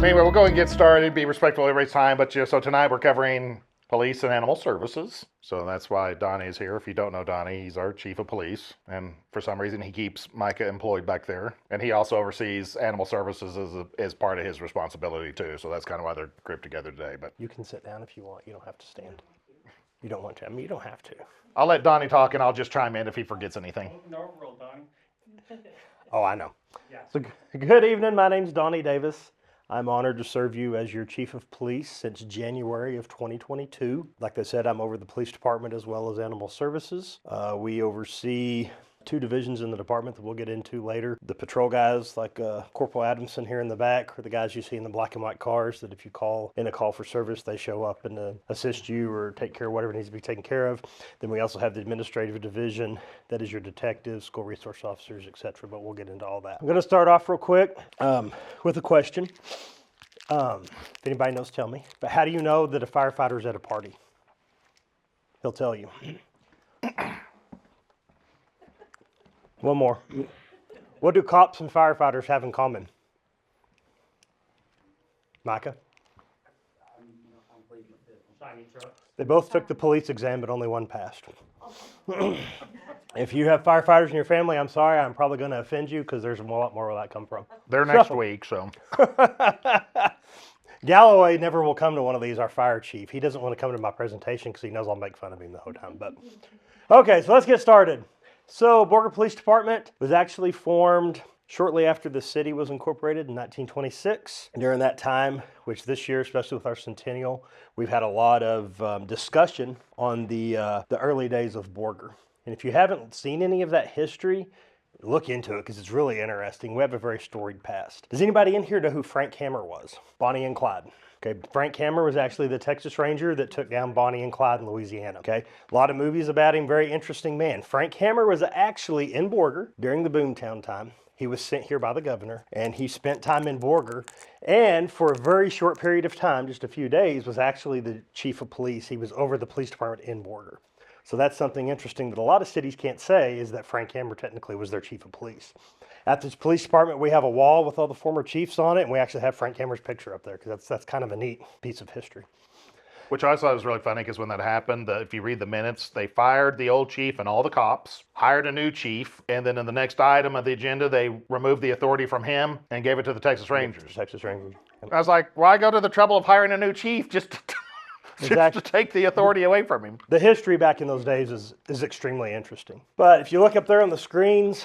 Anyway, we'll go and get started, be respectful of everybody's time, but so tonight we're covering police and animal services. So that's why Donnie is here. If you don't know Donnie, he's our chief of police. And for some reason, he keeps Micah employed back there. And he also oversees animal services as part of his responsibility, too. So that's kind of why they're grouped together today. But you can sit down if you want. You don't have to stand. You don't want to. I mean, you don't have to. I'll let Donnie talk, and I'll just chime in if he forgets anything. No rule, Donnie. Oh, I know. Yeah. So good evening. My name's Donnie Davis. I'm honored to serve you as your chief of police since January of 2022. Like I said, I'm over the police department as well as animal services. We oversee two divisions in the department that we'll get into later. The patrol guys like Corporal Adamson here in the back, or the guys you see in the black and white cars that if you call in a call for service, they show up and assist you or take care of whatever needs to be taken care of. Then we also have the administrative division, that is your detectives, school resource officers, etc. But we'll get into all that. I'm going to start off real quick with a question. If anybody knows, tell me. But how do you know that a firefighter's at a party? He'll tell you. One more. What do cops and firefighters have in common? Micah? Shiny truck. They both took the police exam, but only one passed. If you have firefighters in your family, I'm sorry, I'm probably going to offend you because there's a lot more where that come from. They're next week, so. Galloway never will come to one of these, our fire chief. He doesn't want to come to my presentation because he knows I'll make fun of him the whole time. But okay, so let's get started. So Borger Police Department was actually formed shortly after the city was incorporated in 1926. During that time, which this year, especially with our centennial, we've had a lot of discussion on the early days of Borger. And if you haven't seen any of that history, look into it because it's really interesting. We have a very storied past. Does anybody in here know who Frank Hammer was? Bonnie and Clyde. Okay, Frank Hammer was actually the Texas Ranger that took down Bonnie and Clyde in Louisiana. Okay, a lot of movies about him, very interesting man. Frank Hammer was actually in Borger during the Boomtown time. He was sent here by the governor, and he spent time in Borger, and for a very short period of time, just a few days, was actually the chief of police. He was over the police department in Borger. So that's something interesting that a lot of cities can't say, is that Frank Hammer technically was their chief of police. At this police department, we have a wall with all the former chiefs on it, and we actually have Frank Hammer's picture up there because that's kind of a neat piece of history. Which I thought was really funny because when that happened, if you read the minutes, they fired the old chief and all the cops, hired a new chief, and then in the next item of the agenda, they removed the authority from him and gave it to the Texas Rangers. Texas Rangers. I was like, why go to the trouble of hiring a new chief just to take the authority away from him? The history back in those days is extremely interesting. But if you look up there on the screens,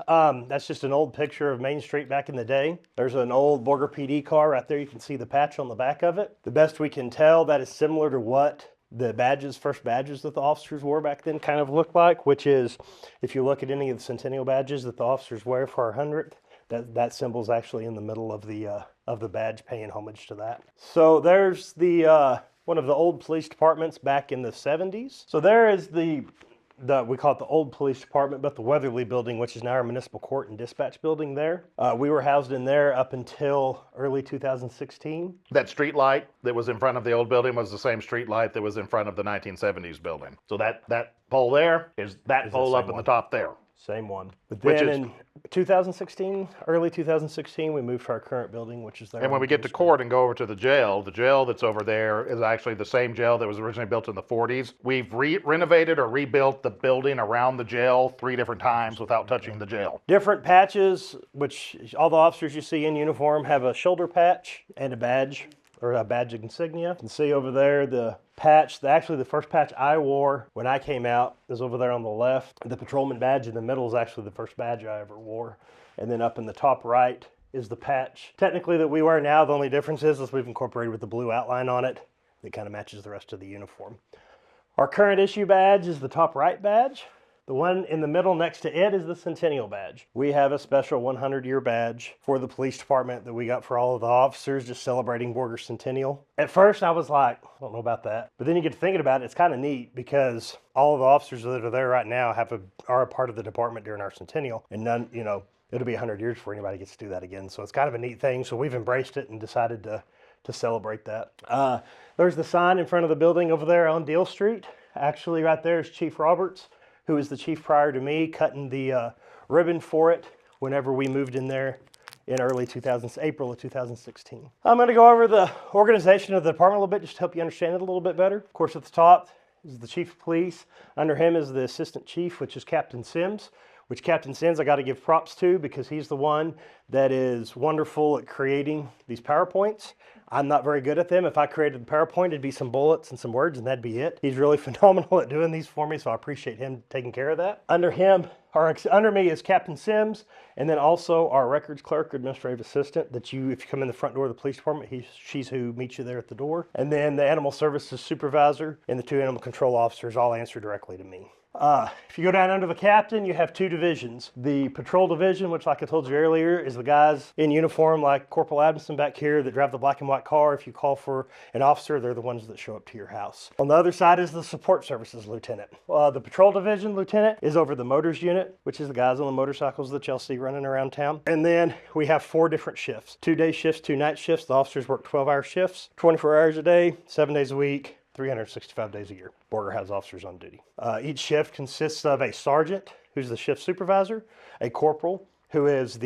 that's just an old picture of Main Street back in the day. There's an old Borger PD car right there. You can see the patch on the back of it. The best we can tell, that is similar to what the first badges that the officers wore back then kind of looked like, which is, if you look at any of the centennial badges that the officers wear for our 100th, that symbol's actually in the middle of the badge, paying homage to that. So there's the one of the old police departments back in the 70s. So there is we call it the old police department, but the Weatherly building, which is now our municipal court and dispatch building there. We were housed in there up until early 2016. That street light that was in front of the old building was the same street light that was in front of the 1970s building. So that pole there is that pole up in the top there. Same one. But then in 2016, early 2016, we moved to our current building, which is there. And when we get to court and go over to the jail that's over there is actually the same jail that was originally built in the 40s. We've renovated or rebuilt the building around the jail 3 different times without touching the jail. Different patches, which all the officers you see in uniform have a shoulder patch and a badge, or a badge insignia. You can see over there the patch, actually the first patch I wore when I came out is over there on the left. The patrolman badge in the middle is actually the first badge I ever wore. And then up in the top right is the patch technically that we wear now. The only difference is we've incorporated with the blue outline on it that kind of matches the rest of the uniform. Our current issue badge is the top right badge. The one in the middle next to it is the Centennial badge. We have a special 100-year badge for the police department that we got for all of the officers, just celebrating Borger Centennial. At first, I was like, I don't know about that. But then you get to thinking about it, it's kind of neat because all of the officers that are there right now are a part of the department during our Centennial. And none, it'll be 100 years before anybody gets to do that again. So it's kind of a neat thing. So we've embraced it and decided to celebrate that. There's the sign in front of the building over there on Deal Street. Actually, right there is Chief Roberts, who was the chief prior to me, cutting the ribbon for it whenever we moved in there in April of 2016. I'm going to go over the organization of the department a little bit just to help you understand it a little bit better. Of course, at the top is the chief of police. Under him is the assistant chief, which is Captain Sims, which Captain Sims I got to give props to because he's the one that is wonderful at creating these PowerPoints. I'm not very good at them. If I created the PowerPoint, it'd be some bullets and some words and that'd be it. He's really phenomenal at doing these for me, so I appreciate him taking care of that. Under me is Captain Sims, and then also our records clerk, administrative assistant, that if you come in the front door of the police department, she's who meets you there at the door. And then the animal services supervisor and the 2 animal control officers all answer directly to me. If you go down under the captain, you have 2 divisions. The patrol division, which like I told you earlier, is the guys in uniform like Corporal Adamson back here that drive the black and white car. If you call for an officer, they're the ones that show up to your house. On the other side is the support services lieutenant. The patrol division lieutenant is over the motors unit, which is the guys on the motorcycles that y'all see running around town. And then we have 4 different shifts, 2 day shifts, 2 night shifts. The officers work 12-hour shifts, 24 hours a day, 7 days a week, 365 days a year. Borger has officers on duty. Each shift consists of a sergeant, who's the shift supervisor, a corporal, who is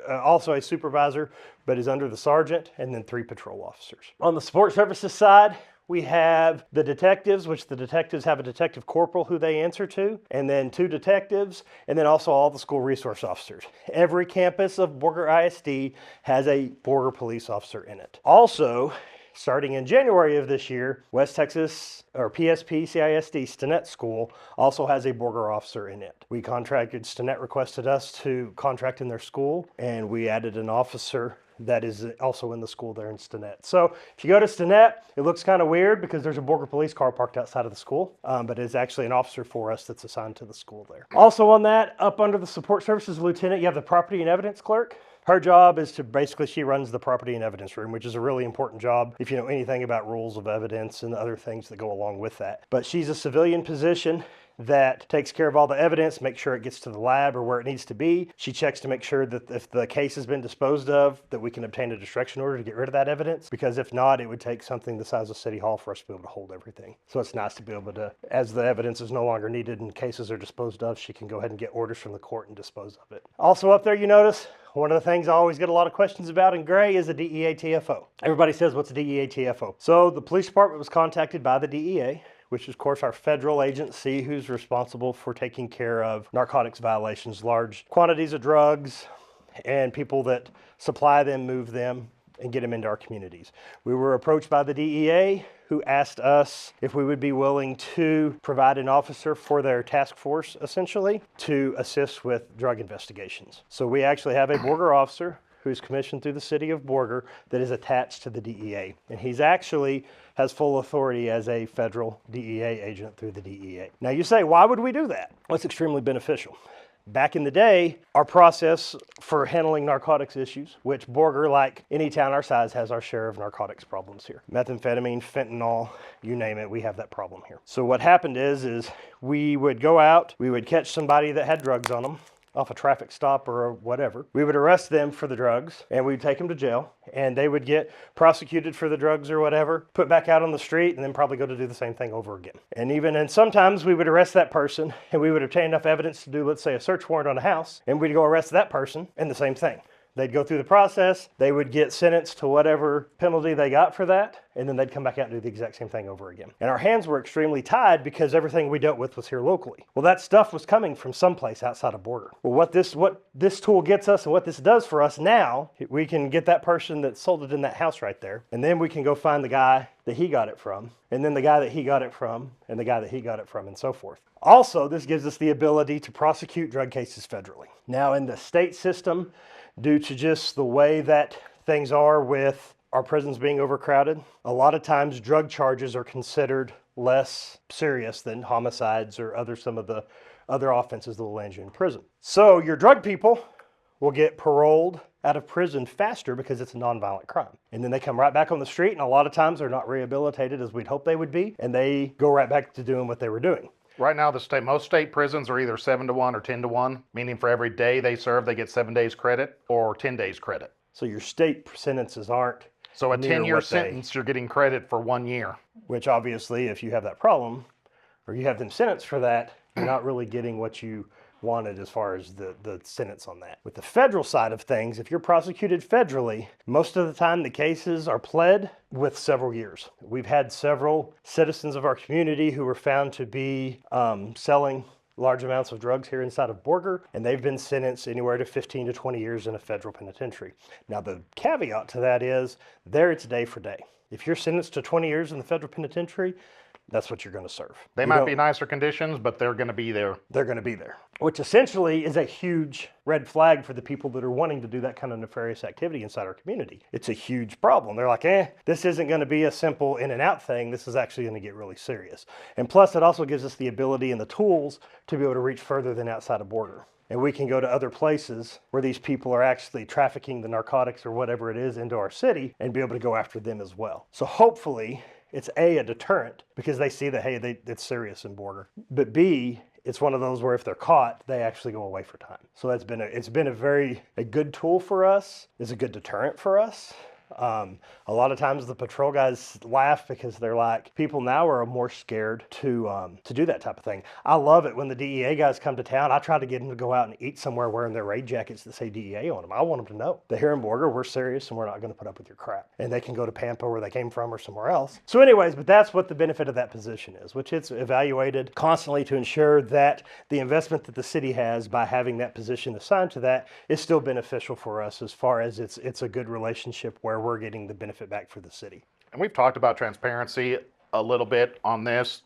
also a supervisor, but is under the sergeant, and then 3 patrol officers. On the support services side, we have the detectives, which the detectives have a detective corporal who they answer to, and then 2 detectives, and then also all the school resource officers. Every campus of Borger ISD has a Borger police officer in it. Also, starting in January of this year, West Texas, or PSP CISD Stinnett School also has a Borger officer in it. Stinnett requested us to contract in their school, and we added an officer that is also in the school there in Stinnett. So if you go to Stinnett, it looks kind of weird because there's a Borger police car parked outside of the school, but it's actually an officer for us that's assigned to the school there. Also on that, up under the support services lieutenant, you have the property and evidence clerk. Her job is she runs the property and evidence room, which is a really important job if you know anything about rules of evidence and other things that go along with that. But she's a civilian position that takes care of all the evidence, make sure it gets to the lab or where it needs to be. She checks to make sure that if the case has been disposed of, that we can obtain a destruction order to get rid of that evidence, because if not, it would take something the size of City Hall for us to be able to hold everything. So it's nice to be able to, as the evidence is no longer needed and cases are disposed of, she can go ahead and get orders from the court and dispose of it. Also up there, you notice, one of the things I always get a lot of questions about in gray is a DEA TFO. Everybody says, what's a DEA TFO? So the police department was contacted by the DEA, which is, of course, our federal agency who's responsible for taking care of narcotics violations, large quantities of drugs, and people that supply them, move them, and get them into our communities. We were approached by the DEA, who asked us if we would be willing to provide an officer for their task force, essentially, to assist with drug investigations. So we actually have a Borger officer who's commissioned through the city of Borger that is attached to the DEA. And he's actually has full authority as a federal DEA agent through the DEA. Now you say, why would we do that? Well, it's extremely beneficial. Back in the day, our process for handling narcotics issues, which Borger, like any town our size, has our share of narcotics problems here. Methamphetamine, fentanyl, you name it, we have that problem here. So what happened is we would go out, we would catch somebody that had drugs on them, off a traffic stop or whatever. We would arrest them for the drugs and we'd take them to jail, and they would get prosecuted for the drugs or whatever, put back out on the street, and then probably go to do the same thing over again. And sometimes we would arrest that person and we would obtain enough evidence to do, let's say, a search warrant on a house, and we'd go arrest that person and the same thing. They'd go through the process, they would get sentenced to whatever penalty they got for that, and then they'd come back out and do the exact same thing over again. And our hands were extremely tied because everything we dealt with was here locally. Well, that stuff was coming from someplace outside of Borger. Well, what this tool gets us and what this does for us now, we can get that person that sold it in that house right there, and then we can go find the guy that he got it from, and then the guy that he got it from, and the guy that he got it from, and so forth. Also, this gives us the ability to prosecute drug cases federally. Now, in the state system, due to just the way that things are with our prisons being overcrowded, a lot of times drug charges are considered less serious than homicides or some of the other offenses that will land you in prison. So your drug people will get paroled out of prison faster because it's a nonviolent crime. And then they come right back on the street, and a lot of times they're not rehabilitated as we'd hope they would be, and they go right back to doing what they were doing. Right now, most state prisons are either 7-to-1 or 10-to-1, meaning for every day they serve, they get 7 days credit or 10 days credit. So your state sentences aren't. So a 10-year sentence, you're getting credit for 1 year. Which obviously, if you have that problem, or you have them sentenced for that, you're not really getting what you wanted as far as the sentence on that. With the federal side of things, if you're prosecuted federally, most of the time the cases are pled with several years. We've had several citizens of our community who were found to be selling large amounts of drugs here inside of Borger, and they've been sentenced anywhere to 15 to 20 years in a federal penitentiary. Now the caveat to that is, there it's day for day. If you're sentenced to 20 years in the federal penitentiary, that's what you're going to serve. They might be nicer conditions, but they're going to be there. They're going to be there, which essentially is a huge red flag for the people that are wanting to do that kind of nefarious activity inside our community. It's a huge problem. They're like, this isn't going to be a simple in and out thing. This is actually going to get really serious. And plus, it also gives us the ability and the tools to be able to reach further than outside of Borger. And we can go to other places where these people are actually trafficking the narcotics or whatever it is into our city and be able to go after them as well. So hopefully, it's A, deterrent because they see that, hey, it's serious in Borger. But B, it's one of those where if they're caught, they actually go away for time. So it's been a good tool for us. It's a good deterrent for us. A lot of times the patrol guys laugh because they're like, people now are more scared to do that type of thing. I love it when the DEA guys come to town. I try to get them to go out and eat somewhere wearing their raid jackets that say DEA on them. I want them to know that here in Borger, we're serious and we're not going to put up with your crap. And they can go to Pampa where they came from or somewhere else. So anyways, but that's what the benefit of that position is, which it's evaluated constantly to ensure that the investment that the city has by having that position assigned to that is still beneficial for us as far as it's a good relationship where we're getting the benefit back for the city. And we've talked about transparency a little bit on this,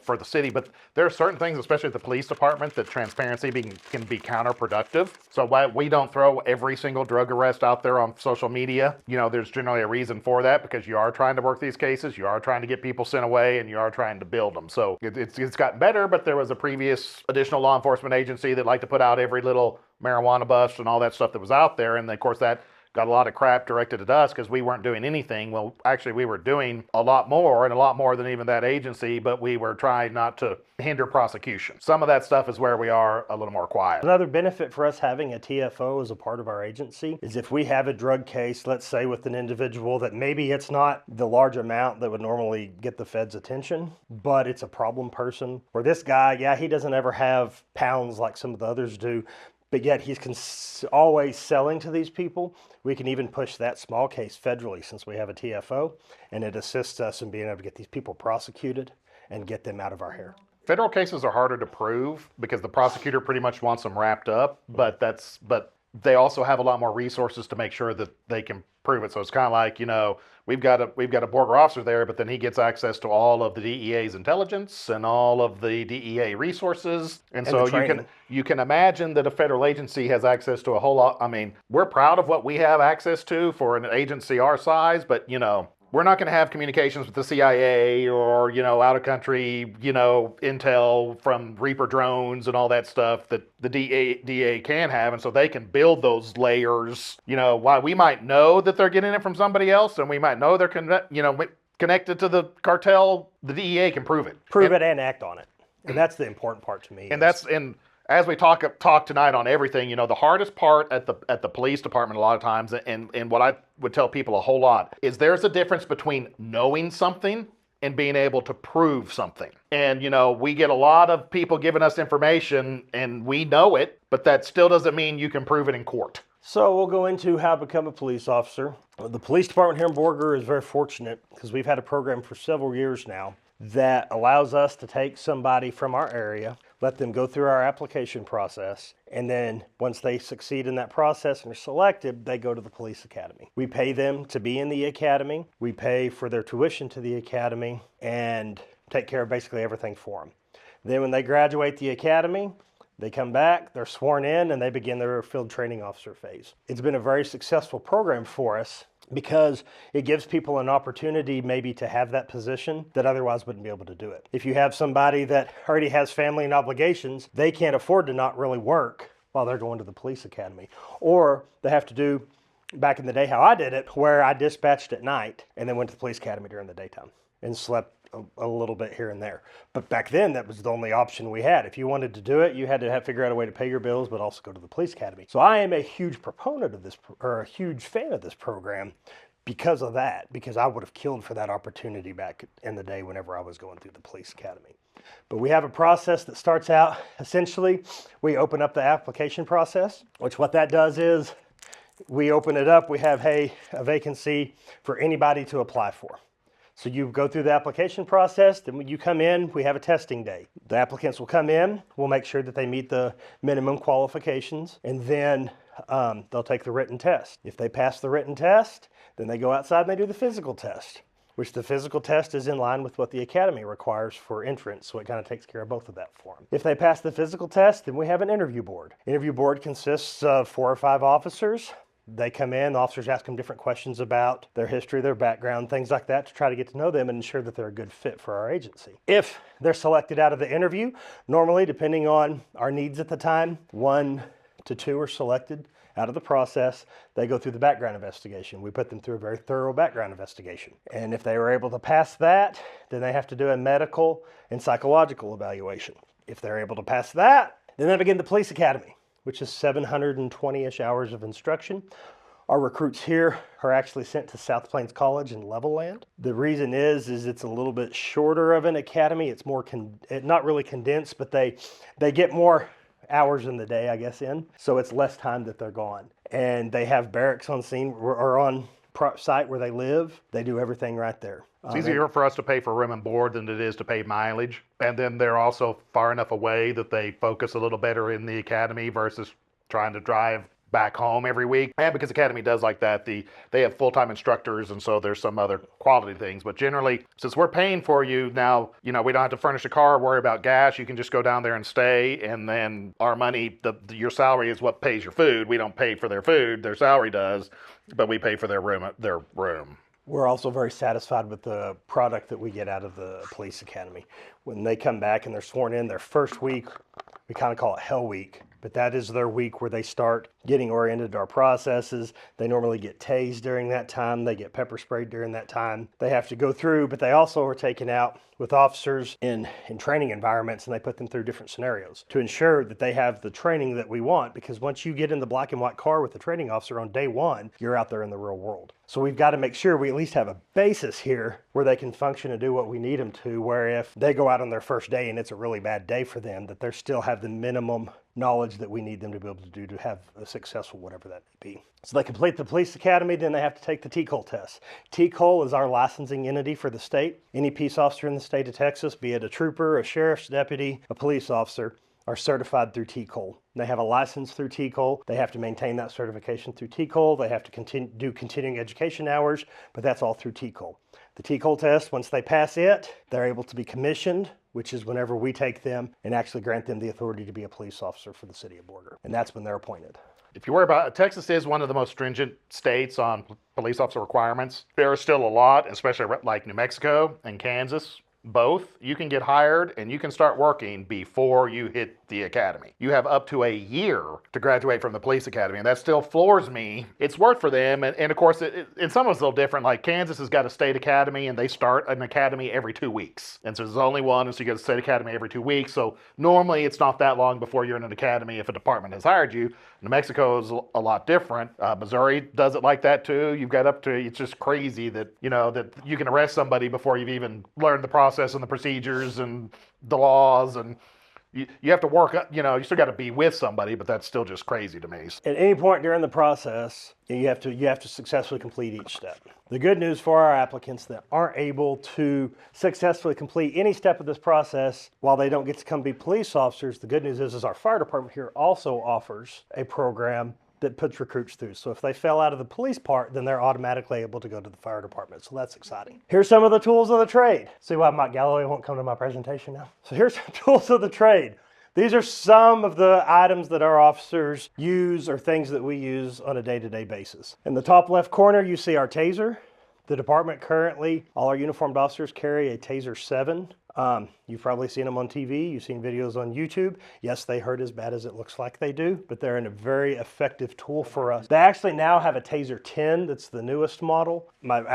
for the city, but there are certain things, especially at the police department, that transparency can be counterproductive. So why we don't throw every single drug arrest out there on social media, there's generally a reason for that, because you are trying to work these cases, you are trying to get people sent away, and you are trying to build them. So it's gotten better, but there was a previous additional law enforcement agency that liked to put out every little marijuana bust and all that stuff that was out there, and of course that got a lot of crap directed at us because we weren't doing anything. Well, actually, we were doing a lot more, and a lot more than even that agency, but we were trying not to hinder prosecution. Some of that stuff is where we are a little more quiet. Another benefit for us having a TFO as a part of our agency is if we have a drug case, let's say with an individual that maybe it's not the large amount that would normally get the feds' attention, but it's a problem person, where this guy, he doesn't ever have pounds like some of the others do, but yet he's always selling to these people. We can even push that small case federally since we have a TFO, and it assists us in being able to get these people prosecuted and get them out of our hair. Federal cases are harder to prove because the prosecutor pretty much wants them wrapped up, but they also have a lot more resources to make sure that they can prove it. So it's kind of like, we've got a Borger officer there, but then he gets access to all of the DEA's intelligence and all of the DEA resources. And so you can imagine that a federal agency has access to a whole lot. I mean, we're proud of what we have access to for an agency our size, but we're not going to have communications with the CIA or, out of country, intel from Reaper drones and all that stuff that the DEA can have. And so they can build those layers, while we might know that they're getting it from somebody else and we might know they're, connected to the cartel, the DEA can prove it. Prove it and act on it. And that's the important part to me. And as we talk tonight on everything, the hardest part at the police department a lot of times, and what I would tell people a whole lot, is there's a difference between knowing something and being able to prove something. And, we get a lot of people giving us information and we know it, but that still doesn't mean you can prove it in court. So we'll go into how to become a police officer. The police department here in Borger is very fortunate because we've had a program for several years now that allows us to take somebody from our area, let them go through our application process, and then once they succeed in that process and are selected, they go to the police academy. We pay them to be in the academy, we pay for their tuition to the academy, and take care of basically everything for them. Then when they graduate the academy, they come back, they're sworn in, and they begin their field training officer phase. It's been a very successful program for us because it gives people an opportunity maybe to have that position that otherwise wouldn't be able to do it. If you have somebody that already has family and obligations, they can't afford to not really work while they're going to the police academy. Or they have to do, back in the day how I did it, where I dispatched at night and then went to the police academy during the daytime and slept a little bit here and there. But back then, that was the only option we had. If you wanted to do it, you had to figure out a way to pay your bills, but also go to the police academy. So I am a huge proponent of this, or a huge fan of this program, because of that, because I would have killed for that opportunity back in the day whenever I was going through the police academy. But we have a process that starts out, essentially, we open up the application process, which what that does is we open it up, we have, hey, a vacancy for anybody to apply for. So you go through the application process, then when you come in, we have a testing day. The applicants will come in, we'll make sure that they meet the minimum qualifications, and then they'll take the written test. If they pass the written test, then they go outside and they do the physical test, which the physical test is in line with what the academy requires for entrance, so it kind of takes care of both of that for them. If they pass the physical test, then we have an interview board. Interview board consists of 4 or 5 officers. They come in, the officers ask them different questions about their history, their background, things like that to try to get to know them and ensure that they're a good fit for our agency. If they're selected out of the interview, normally, depending on our needs at the time, 1 to 2 are selected out of the process. They go through the background investigation. We put them through a very thorough background investigation. And if they were able to pass that, then they have to do a medical and psychological evaluation. If they're able to pass that, then they begin the police academy, which is 720-ish hours of instruction. Our recruits here are actually sent to South Plains College in Levelland. The reason is it's a little bit shorter of an academy. It's more, not really condensed, but they get more hours in the day, I guess, in. So it's less time that they're gone. And they have barracks on scene or on site where they live. They do everything right there. It's easier for us to pay for room and board than it is to pay mileage. And then they're also far enough away that they focus a little better in the academy versus trying to drive back home every week. And because Academy does like that, they have full-time instructors, and so there's some other quality things. But generally, since we're paying for you now, we don't have to furnish a car, worry about gas. You can just go down there and stay, and then our money, your salary is what pays your food. We don't pay for their food, their salary does, but we pay for their room. We're also very satisfied with the product that we get out of the police academy. When they come back and they're sworn in, their first week, we kind of call it Hell Week, but that is their week where they start getting oriented to our processes. They normally get tased during that time. They get pepper sprayed during that time. They have to go through, but they also are taken out with officers in training environments, and they put them through different scenarios to ensure that they have the training that we want, because once you get in the black and white car with the training officer on day 1, you're out there in the real world. So we've got to make sure we at least have a basis here where they can function and do what we need them to, where if they go out on their first day and it's a really bad day for them, that they still have the minimum knowledge that we need them to be able to do to have a successful whatever that may be. So they complete the police academy, then they have to take the TCOLE test. TCOLE is our licensing entity for the state. Any peace officer in the state of Texas, be it a trooper, a sheriff's deputy, a police officer, are certified through TCOLE. They have a license through TCOLE. They have to maintain that certification through TCOLE. They have to do continuing education hours, but that's all through TCOLE. The TCOLE test, once they pass it, they're able to be commissioned, which is whenever we take them and actually grant them the authority to be a police officer for the city of Borger. And that's when they're appointed. If you worry about it, Texas is one of the most stringent states on police officer requirements. There are still a lot, especially like New Mexico and Kansas. Both, you can get hired and you can start working before you hit the academy. You have up to a year to graduate from the police academy, and that still floors me. It's worked for them, and of course, in some ways, it's a little different. Like Kansas has got a state academy, and they start an academy every 2 weeks. And so there's only one, and so you get a state academy every 2 weeks. So normally, it's not that long before you're in an academy if a department has hired you. New Mexico is a lot different. Missouri does it like that too. You've got up to, it's just crazy that, that you can arrest somebody before you've even learned the process and the procedures and the laws, and you have to work, you still got to be with somebody, but that's still just crazy to me. At any point during the process, you have to successfully complete each step. The good news for our applicants that aren't able to successfully complete any step of this process while they don't get to come be police officers, the good news is our fire department here also offers a program that puts recruits through. So if they fell out of the police part, then they're automatically able to go to the fire department. So that's exciting. Here's some of the tools of the trade. See why Mike Galloway won't come to my presentation now? So here's some tools of the trade. These are some of the items that our officers use or things that we use on a day-to-day basis. In the top left corner, you see our taser. The department currently, all our uniformed officers carry a Taser 7. You've probably seen them on TV. You've seen videos on YouTube. Yes, they hurt as bad as it looks like they do, but they're a very effective tool for us. They actually now have a Taser 10 that's the newest model. Mike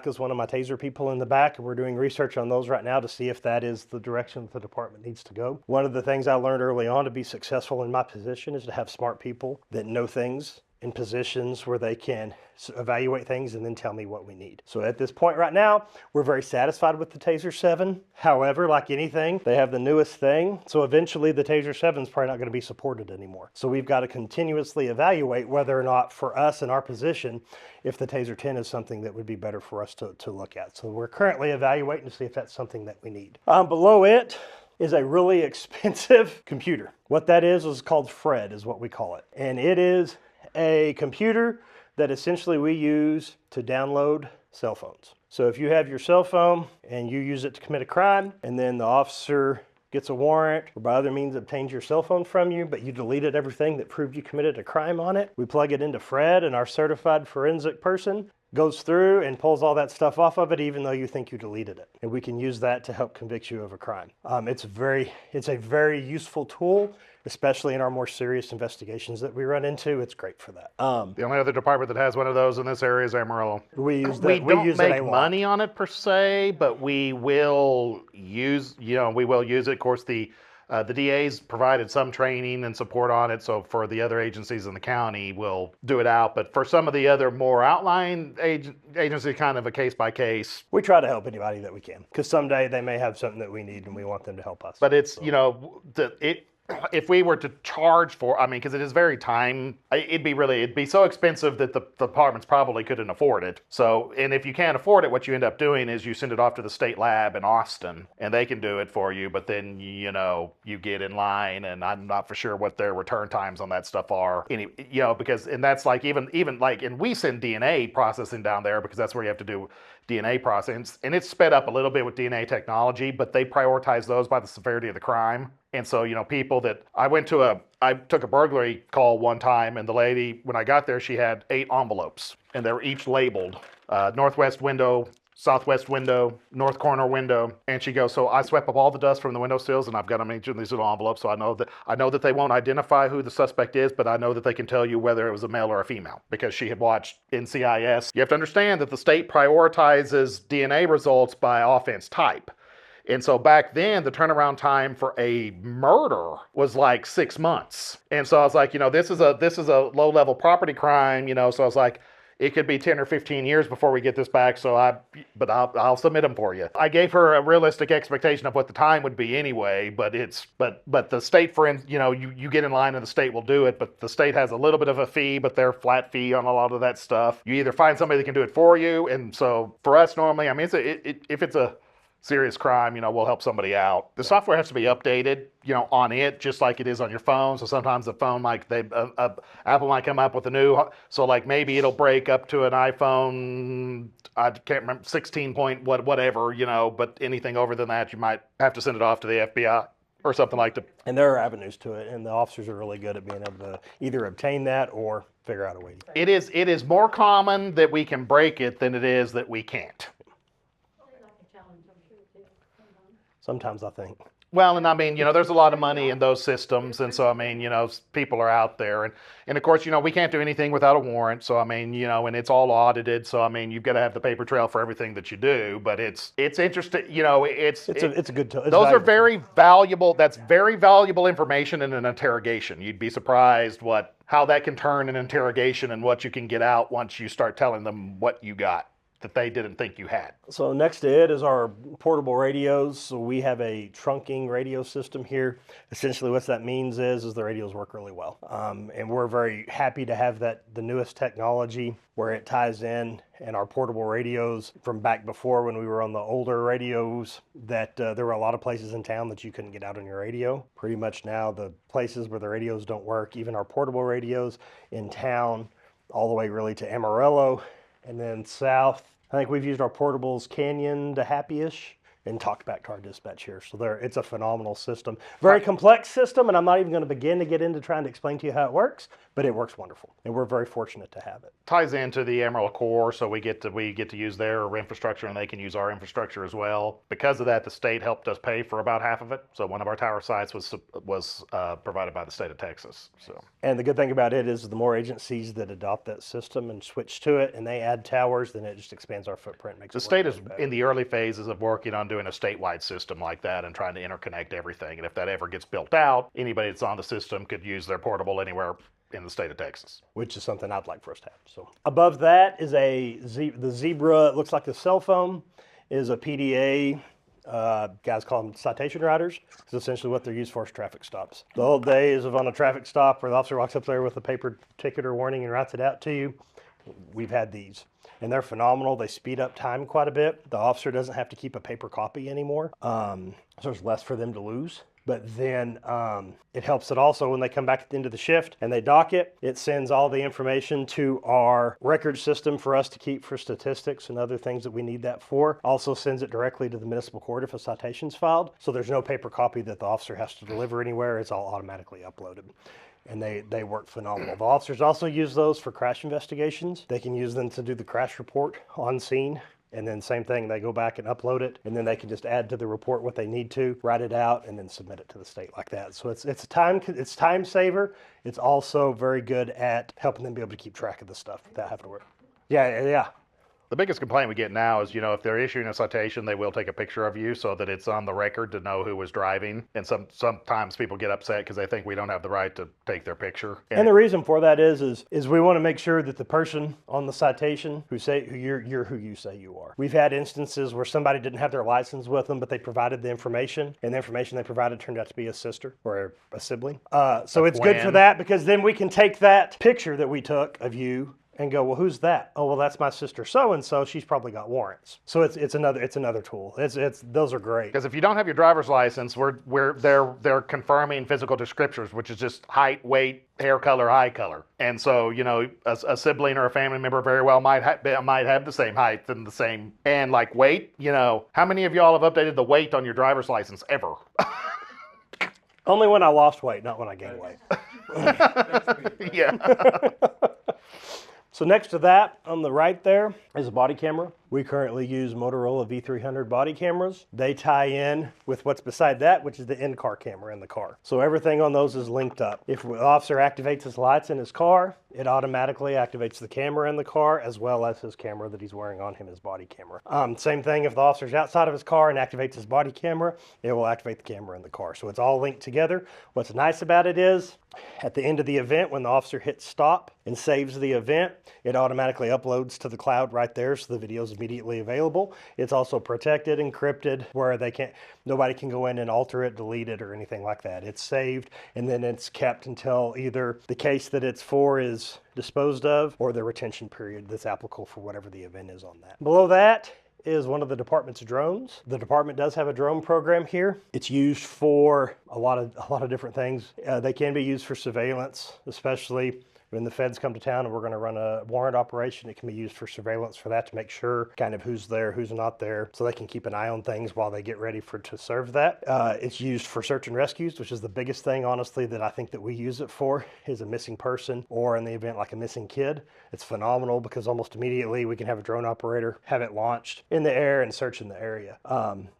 is one of my Taser people in the back, and we're doing research on those right now to see if that is the direction that the department needs to go. One of the things I learned early on to be successful in my position is to have smart people that know things in positions where they can evaluate things and then tell me what we need. So at this point right now, we're very satisfied with the Taser 7. However, like anything, they have the newest thing. So eventually the Taser 7 is probably not going to be supported anymore. So we've got to continuously evaluate whether or not for us in our position, if the Taser 10 is something that would be better for us to look at. So we're currently evaluating to see if that's something that we need. Below it is a really expensive computer. What that is called Fred is what we call it. And it is a computer that essentially we use to download cell phones. So if you have your cell phone and you use it to commit a crime, and then the officer gets a warrant or by other means obtains your cell phone from you, but you deleted everything that proved you committed a crime on it, we plug it into Fred, and our certified forensic person goes through and pulls all that stuff off of it, even though you think you deleted it. And we can use that to help convict you of a crime. It's a very useful tool, especially in our more serious investigations that we run into. It's great for that. The only other department that has one of those in this area is Amarillo. We use We don't use make it a lot. money on it per se, but we will use it. Of course, the DA's provided some training and support on it, so for the other agencies in the county, we'll do it out. But for some of the other more outlying agencies, kind of a case by case. We try to help anybody that we can, because someday they may have something that we need and we want them to help us. But it's, if we were to charge for, because it is very it'd be so expensive that the departments probably couldn't afford it. So, and if you can't afford it, what you end up doing is you send it off to the state lab in Austin and they can do it for you. But then, you get in line, and I'm not for sure what their return times on that stuff are. And that's like, even like, and we send DNA processing down there because that's where you have to do DNA processing. And it's sped up a little bit with DNA technology, but they prioritize those by the severity of the crime. And so, people that I took a burglary call one time, and the lady, when I got there, she had 8 envelopes, and they were each labeled northwest window, southwest window, north corner window. And she goes, so I swept up all the dust from the windowsills, and I've got them each in these little envelopes. So I know that they won't identify who the suspect is, but I know that they can tell you whether it was a male or a female, because she had watched NCIS. You have to understand that the state prioritizes DNA results by offense type. And so back then, the turnaround time for a murder was like 6 months. And so I was like, this is a low-level property crime, so I was like, it could be 10 or 15 years before we get this back. But I'll submit them for you. I gave her a realistic expectation of what the time would be anyway. But the state, you get in line and the state will do it. But the state has a little bit of a fee, but they're flat fee on a lot of that stuff. You either find somebody that can do it for you, and so for us normally, if it's a serious crime, we'll help somebody out. The software has to be updated, on it, just like it is on your phone. So sometimes the phone, Apple might come up with a new, so like maybe it'll break up to an iPhone, I can't remember, 16 point whatever, but anything over than that, you might have to send it off to the FBI or something like that. And there are avenues to it, and the officers are really good at being able to either obtain that or figure out a way. It is more common that we can break it than it is that we can't. Sometimes I think. Well, and there's a lot of money in those systems, and so people are out there, and of course, we can't do anything without a warrant. So and it's all audited. So you've got to have the paper trail for everything that you do. But it's interesting. It's a good tool. Those are very valuable. That's very valuable information in an interrogation. You'd be surprised how that can turn an interrogation and what you can get out once you start telling them what you got that they didn't think you had. So next to it is our portable radios. So we have a trunking radio system here. Essentially what that means is the radios work really well. And we're very happy to have the newest technology where it ties in, and our portable radios from back before when we were on the older radios, that there were a lot of places in town that you couldn't get out on your radio. Pretty much now the places where the radios don't work, even our portable radios in town, all the way really to Amarillo, and then south, I think we've used our portables Canyon to Happy-ish and talked back to our dispatch here. So it's a phenomenal system. Very complex system, and I'm not even going to begin to get into trying to explain to you how it works, but it works wonderful, and we're very fortunate to have it. Ties into the Amarillo Corps, so we get to use their infrastructure, and they can use our infrastructure as well. Because of that, the state helped us pay for about half of it. So one of our tower sites was provided by the state of Texas. So. And the good thing about it is the more agencies that adopt that system and switch to it, and they add towers, then it just expands our footprint. The state is in the early phases of working on doing a statewide system like that and trying to interconnect everything. And if that ever gets built out, anybody that's on the system could use their portable anywhere in the state of Texas. which is something I'd like for us to have. So above that is the Zebra. It looks like a cell phone. Is a PDA. Guys call them citation riders. It's essentially what they're used for is traffic stops. The old days of on a traffic stop where the officer walks up there with a paper ticket or warning and writes it out to you. We've had these, and they're phenomenal. They speed up time quite a bit. The officer doesn't have to keep a paper copy anymore, so there's less for them to lose. But then it helps it also when they come back at the end of the shift and they dock it. It sends all the information to our record system for us to keep for statistics and other things that we need that for. Also sends it directly to the municipal court if a citation's filed. So there's no paper copy that the officer has to deliver anywhere. It's all automatically uploaded. And they work phenomenal. The officers also use those for crash investigations. They can use them to do the crash report on scene. And then same thing, they go back and upload it, and then they can just add to the report what they need to, write it out, and then submit it to the state like that. So it's a time saver. It's also very good at helping them be able to keep track of the stuff without having to work. Yeah. The biggest complaint we get now is, if they're issuing a citation, they will take a picture of you so that it's on the record to know who was driving. And sometimes people get upset because they think we don't have the right to take their picture. And the reason for that is we want to make sure that the person on the citation who you're who you say you are. We've had instances where somebody didn't have their license with them, but they provided the information, and the information they provided turned out to be a sister or a sibling. So it's good for that because then we can take that picture that we took of you and go, well, who's that? Oh, well, that's my sister so-and-so. She's probably got warrants. So it's another tool. Those are great. Because if you don't have your driver's license, they're confirming physical descriptors, which is just height, weight, hair color, eye color. And so, a sibling or a family member very well might have the same height and the same, and like weight, how many of y'all have updated the weight on your driver's license ever? Only when I lost weight, not when I gained weight. Yeah. So next to that, on the right there, is a body camera. We currently use Motorola V300 body cameras. They tie in with what's beside that, which is the in-car camera in the car. So everything on those is linked up. If the officer activates his lights in his car, it automatically activates the camera in the car as well as his camera that he's wearing on him, his body camera. Same thing if the officer's outside of his car and activates his body camera, it will activate the camera in the car. So it's all linked together. What's nice about it is at the end of the event, when the officer hits stop and saves the event, it automatically uploads to the cloud right there, so the video is immediately available. It's also protected, encrypted, where nobody can go in and alter it, delete it, or anything like that. It's saved, and then it's kept until either the case that it's for is disposed of, or the retention period that's applicable for whatever the event is on that. Below that is one of the department's drones. The department does have a drone program here. It's used for a lot of different things. They can be used for surveillance, especially when the feds come to town and we're going to run a warrant operation. It can be used for surveillance for that, to make sure kind of who's there, who's not there, so they can keep an eye on things while they get ready to serve that. It's used for search and rescues, which is the biggest thing, honestly, that I think that we use it for, is a missing person, or in the event like a missing kid. It's phenomenal because almost immediately we can have a drone operator have it launched in the air and search in the area.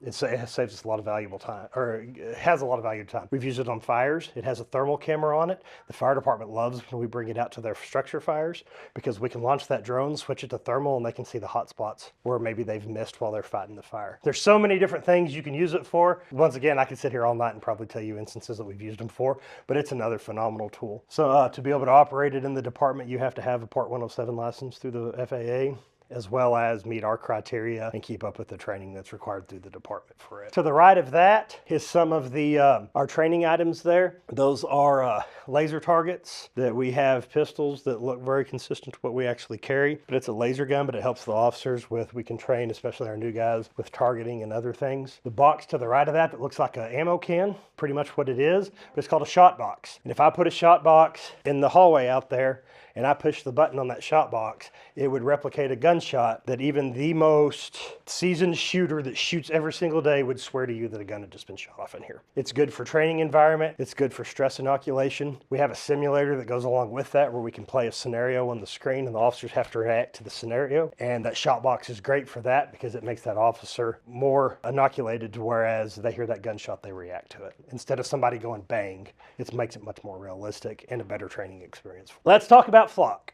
It saves us a lot of valuable time, or it has a lot of valuable time. We've used it on fires. It has a thermal camera on it. The fire department loves when we bring it out to their structure fires, because we can launch that drone, switch it to thermal, and they can see the hot spots where maybe they've missed while they're fighting the fire. There's so many different things you can use it for. Once again, I could sit here all night and probably tell you instances that we've used them for, but it's another phenomenal tool. So to be able to operate it in the department, you have to have a Part 107 license through the FAA, as well as meet our criteria and keep up with the training that's required through the department for it. To the right of that is some of the our training items there. Those are laser targets. That we have pistols that look very consistent to what we actually carry, but it's a laser gun, but it helps the officers with, we can train, especially our new guys, with targeting and other things. The box to the right of that looks like an ammo can, pretty much what it is, but it's called a shot box. And if I put a shot box in the hallway out there and I push the button on that shot box, it would replicate a gunshot that even the most seasoned shooter that shoots every single day would swear to you that a gun had just been shot off in here. It's good for training environment. It's good for stress inoculation. We have a simulator that goes along with that where we can play a scenario on the screen and the officers have to react to the scenario. And that shot box is great for that because it makes that officer more inoculated, to whereas they hear that gunshot, they react to it. Instead of somebody going bang, it makes it much more realistic and a better training experience. Let's talk about flock.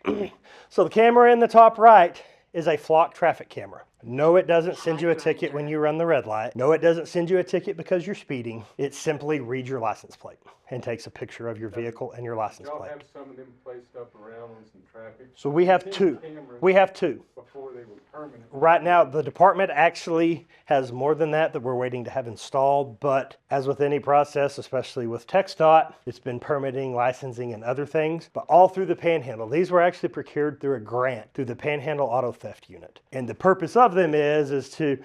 So the camera in the top right is a flock traffic camera. No, it doesn't send you a ticket when you run the red light. No, it doesn't send you a ticket because you're speeding. It simply reads your license plate and takes a picture of your vehicle and your license Y'all plate. have some of them placed up around on some traffic. So we have 2. We have 2. Before they were permanent. Right now, the department actually has more than that we're waiting to have installed, but as with any process, especially with TxDOT, it's been permitting, licensing, and other things, but all through the Panhandle. These were actually procured through a grant through the Panhandle Auto Theft Unit. And the purpose of them is to,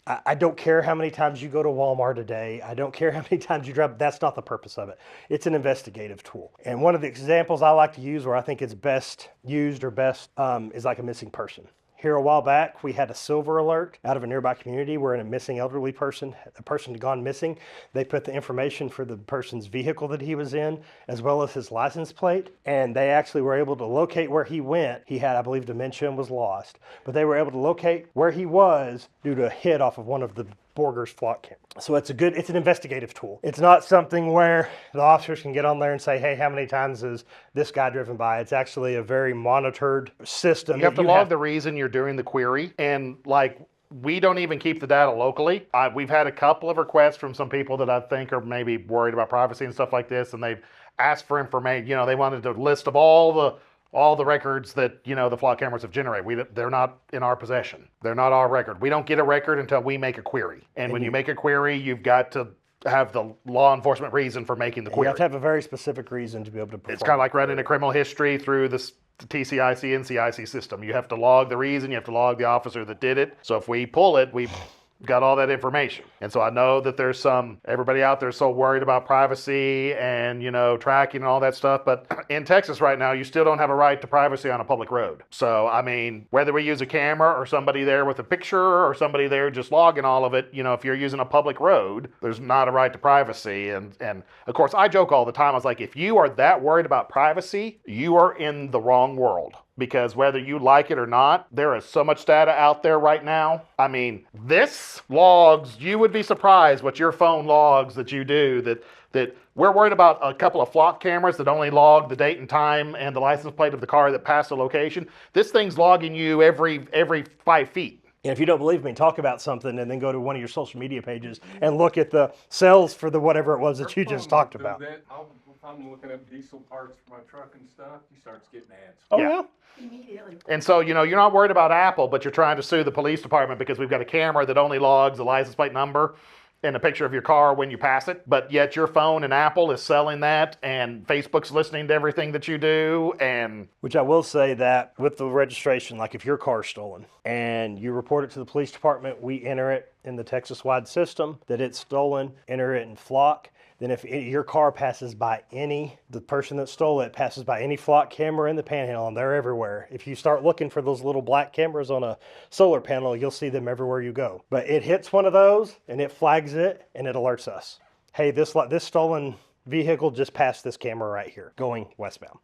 I don't care how many times you go to Walmart a day. I don't care how many times you drive. That's not the purpose of it. It's an investigative tool. And one of the examples I like to use where I think it's best used or best is like a missing person. Here a while back, we had a silver alert out of a nearby community where a missing elderly person, a person had gone missing. They put the information for the person's vehicle that he was in, as well as his license plate, and they actually were able to locate where he went. He had, I believe, dementia and was lost, but they were able to locate where he was due to a hit off of one of the Borger's flock camp. So it's an investigative tool. It's not something where the officers can get on there and say, hey, how many times is this guy driven by? It's actually a very monitored system. You have to log the reason you're doing the query, and like, we don't even keep the data locally. We've had a couple of requests from some people that I think are maybe worried about privacy and stuff like this, and they've asked for information. You know, they wanted a list of all the records that, you know, the flock cameras have generated. They're not in our possession. They're not our record. We don't get a record until we make a query. And when you make a query, you've got to have the law enforcement reason for making the query. You have to have a very specific reason to be able to perform. It's kind of like running a criminal history through the TCIC and CIC system. You have to log the reason, you have to log the officer that did it. So if we pull it, we've got all that information. And so I know that there's everybody out there is so worried about privacy and, you know, tracking and all that stuff. But in Texas right now, you still don't have a right to privacy on a public road. So, I mean, whether we use a camera or somebody there with a picture or somebody there just logging all of it, you know, if you're using a public road, there's not a right to privacy. And of course, I joke all the time. I was like, if you are that worried about privacy, you are in the wrong world. Because whether you like it or not, there is so much data out there right now. I mean, this logs, you would be surprised what your phone logs that you do, that we're worried about a couple of flock cameras that only log the date and time and the license plate of the car that passed the location. This thing's logging you every 5 feet. And if you don't believe me, talk about something and then go to one of your social media pages and look at the sales for the whatever it was that you just talked about. If I'm looking up diesel parts for my truck and stuff, he starts getting ads. Oh, yeah. Immediately. And so, you know, you're not worried about Apple, but you're trying to sue the police department because we've got a camera that only logs the license plate number and a picture of your car when you pass it. But yet your phone and Apple is selling that, and Facebook's listening to everything that you do. And which I will say that with the registration, like if your car's stolen and you report it to the police department, we enter it in the Texas-wide system that it's stolen, enter it in flock. Then if your car passes by the person that stole it passes by any flock camera in the Panhandle, and they're everywhere. If you start looking for those little black cameras on a solar panel, you'll see them everywhere you go. But it hits one of those, and it flags it, and it alerts us. Hey, this stolen vehicle just passed this camera right here, going westbound.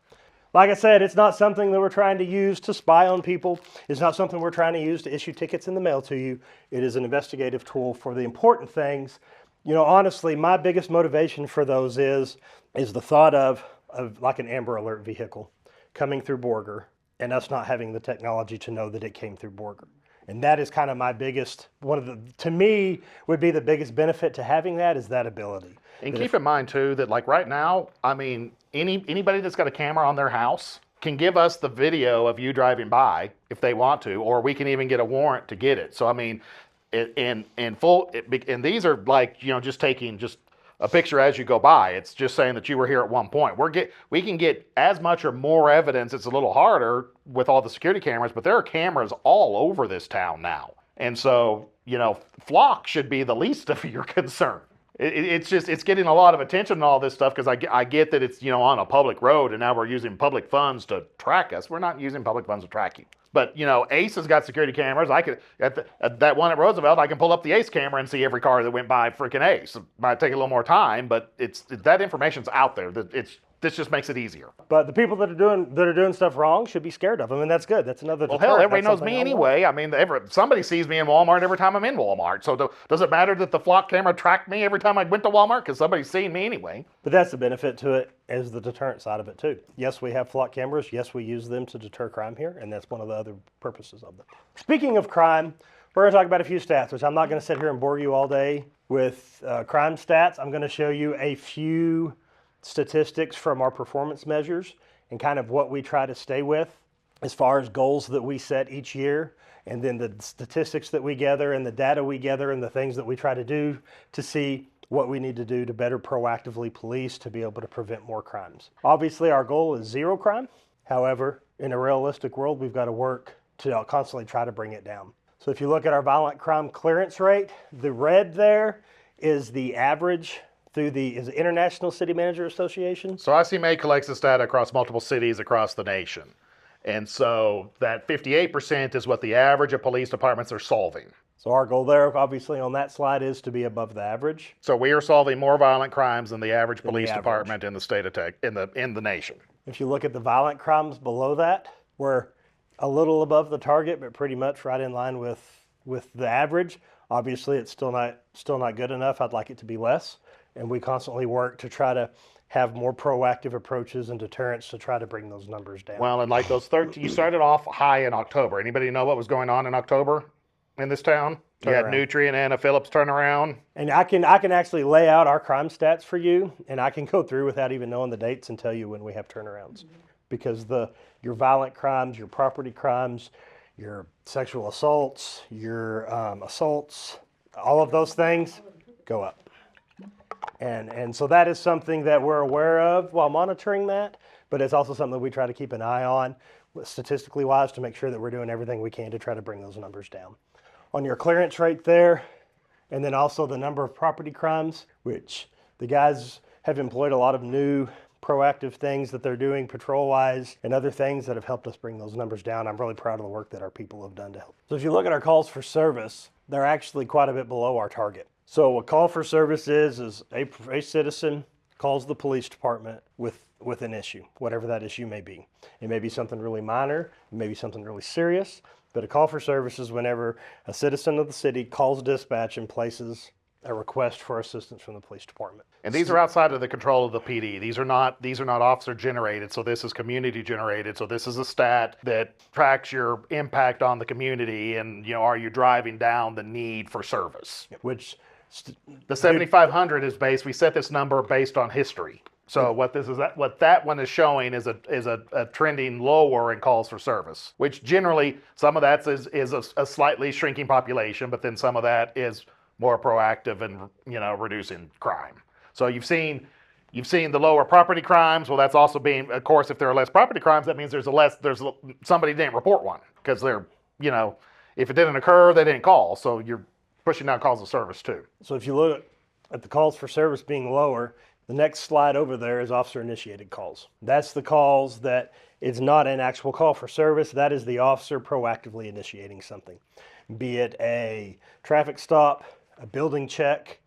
Like I said, it's not something that we're trying to use to spy on people. It's not something we're trying to use to issue tickets in the mail to you. It is an investigative tool for the important things. You know, honestly, my biggest motivation for those is the thought of like an Amber Alert vehicle coming through Borger and us not having the technology to know that it came through Borger. And that is kind of my biggest, to me, would be the biggest benefit to having that is that ability. And keep in mind, too, that like right now, I mean, anybody that's got a camera on their house can give us the video of you driving by if they want to, or we can even get a warrant to get it. So, I mean, and these are like, you know, just taking just a picture as you go by. It's just saying that you were here at one point. We can get as much or more evidence. It's a little harder with all the security cameras, but there are cameras all over this town now. And so, you know, flock should be the least of your concern. It's getting a lot of attention and all this stuff because I get that it's, you know, on a public road and now we're using public funds to track us. We're not using public funds to track you. But, you know, Ace has got security cameras. I could, at that one at Roosevelt, I can pull up the Ace camera and see every car that went by freaking Ace. It might take a little more time, but that information's out there. This just makes it easier. But the people that are doing stuff wrong should be scared of them, and that's good. That's another deterrent. Well, hell, everybody knows me anyway. I mean, somebody sees me in Walmart every time I'm in Walmart. So does it matter that the flock camera tracked me every time I went to Walmart? Because somebody's seeing me anyway. But that's the benefit to it, is the deterrent side of it too. Yes, we have flock cameras. Yes, we use them to deter crime here, and that's one of the other purposes of them. Speaking of crime, We're going to talk about a few stats, which I'm not going to sit here and bore you all day with crime stats. I'm going to show you a few statistics from our performance measures and kind of what we try to stay with as far as goals that we set each year, and then the statistics that we gather and the data we gather and the things that we try to do to see what we need to do to better proactively police to be able to prevent more crimes. Obviously, our goal is zero crime. However, in a realistic world, we've got to work to constantly try to bring it down. So if you look at our violent crime clearance rate, the red there is the average through the International City Manager Association. So ICMA collects this data across multiple cities across the nation. And so that 58% is what the average of police departments are solving. So our goal there, obviously, on that slide is to be above the average. So we are solving more violent crimes than the average police average. department in the state of in the nation. If you look at the violent crimes below that, we're a little above the target, but pretty much right in line with the average. Obviously, it's still not good enough. I'd like it to be less. And we constantly work to try to have more proactive approaches and deterrents to try to bring those numbers down. Well, and like those 13, you started off high in October. Anybody know what was going on in October in this town? You had Turnaround. Nutri and Anna Phillips turnaround. And I can actually lay out our crime stats for you, and I can go through without even knowing the dates and tell you when we have turnarounds. Because your violent crimes, your property crimes, your sexual assaults, your assaults, all of those things go up. And so that is something that we're aware of while monitoring that, but it's also something that we try to keep an eye on statistically wise to make sure that we're doing everything we can to try to bring those numbers down. On your clearance rate there, and then also the number of property crimes, which the guys have employed a lot of new proactive things that they're doing patrol-wise and other things that have helped us bring those numbers down. I'm really proud of the work that our people have done to help. So if you look at our calls for service, they're actually quite a bit below our target. So a call for service is a citizen calls the police department with an issue, whatever that issue may be. It may be something really minor, it may be something really serious, but a call for service is whenever a citizen of the city calls dispatch and places a request for assistance from the police department. And these are outside of the control of the PD. These are not officer generated. So this is community generated. So this is a stat that tracks your impact on the community and, are you driving down the need for service? Which the 7,500 is based. We set this number based on history. So what that one is showing is a trending lower in calls for service, which generally some of that is a slightly shrinking population, but then some of that is more proactive and reducing crime. So you've seen the lower property crimes. Well, that's also being, of course, if there are less property crimes, that means there's somebody didn't report one because they're if it didn't occur, they didn't call. So you're pushing down calls of service too. So if you look at the calls for service being lower, the next slide over there is officer-initiated calls. That's the calls that it's not an actual call for service. That is the officer proactively initiating something, be it a traffic stop, a building check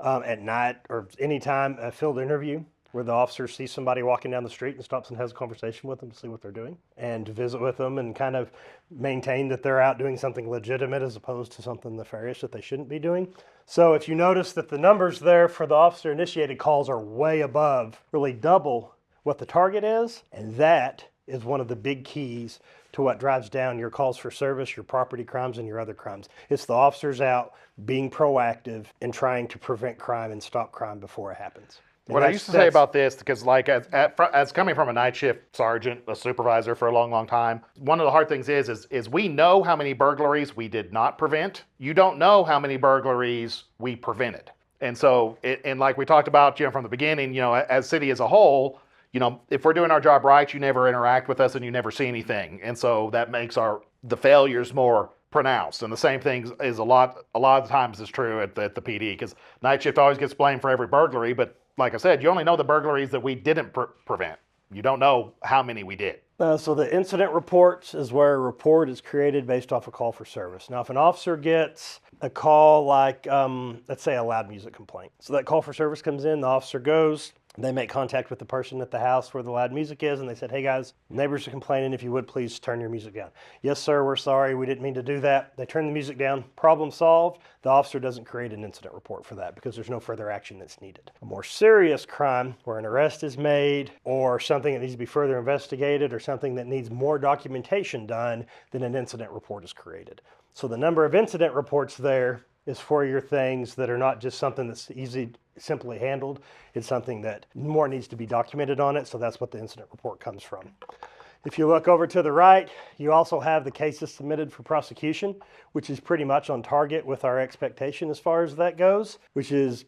at night, or anytime a field interview where the officer sees somebody walking down the street and stops and has a conversation with them to see what they're doing and to visit with them and kind of maintain that they're out doing something legitimate as opposed to something nefarious that they shouldn't be doing. So if you notice that the numbers there for the officer-initiated calls are way above, really double what the target is, and that is one of the big keys to what drives down your calls for service, your property crimes, and your other crimes. It's the officers out being proactive and trying to prevent crime and stop crime before it happens. What I used to say about this, because like as coming from a night shift sergeant, a supervisor for a long, long time, one of the hard things is we know how many burglaries we did not prevent. You don't know how many burglaries we prevented. And so, and like we talked about, from the beginning, as city as a whole, if we're doing our job right, you never interact with us and you never see anything. And so that makes the failures more pronounced. And the same thing is a lot of times is true at the PD, because night shift always gets blamed for every burglary, but like I said, you only know the burglaries that we didn't prevent. You don't know how many we did. So the incident reports is where a report is created based off a call for service. Now, if an officer gets a call like, let's say a loud music complaint. So that call for service comes in, the officer goes, they make contact with the person at the house where the loud music is, and they said, hey guys, neighbors are complaining, if you would please turn your music down. Yes sir, we're sorry, we didn't mean to do that. They turn the music down, problem solved. The officer doesn't create an incident report for that because there's no further action that's needed. A more serious crime where an arrest is made or something that needs to be further investigated or something that needs more documentation done, then an incident report is created. So the number of incident reports there is for your things that are not just something that's simply handled. It's something that more needs to be documented on it. So that's what the incident report comes from. If you look over to the right, you also have the cases submitted for prosecution, which is pretty much on target with our expectation as far as that goes, which is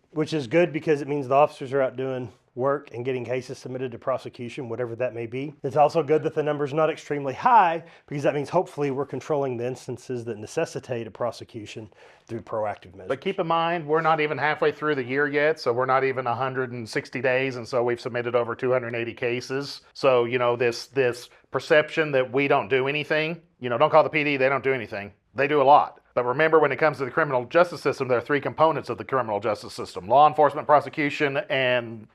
good because it means the officers are out doing work and getting cases submitted to prosecution, whatever that may be. It's also good that the number's not extremely high because that means hopefully we're controlling the instances that necessitate a prosecution through proactive measures. But keep in mind, we're not even halfway through the year yet, so we're not even 160 days, and so we've submitted over 280 cases. So, this perception that we don't do anything, don't call the PD, they don't do anything. They do a lot. But remember, when it comes to the criminal justice system, there are three components of the criminal justice system: law enforcement, prosecution, and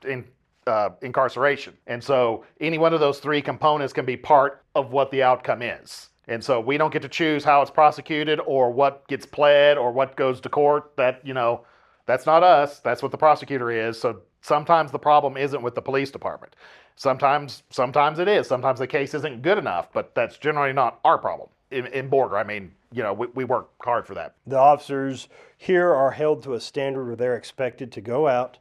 incarceration. And so any one of those three components can be part of what the outcome is. And so we don't get to choose how it's prosecuted or what gets pled or what goes to court. That's not us. That's what the prosecutor is. So sometimes the problem isn't with the police department. Sometimes it is. Sometimes the case isn't good enough, but that's generally not our problem. In Borger, we work hard for that. The officers here are held to a standard where they're expected to go out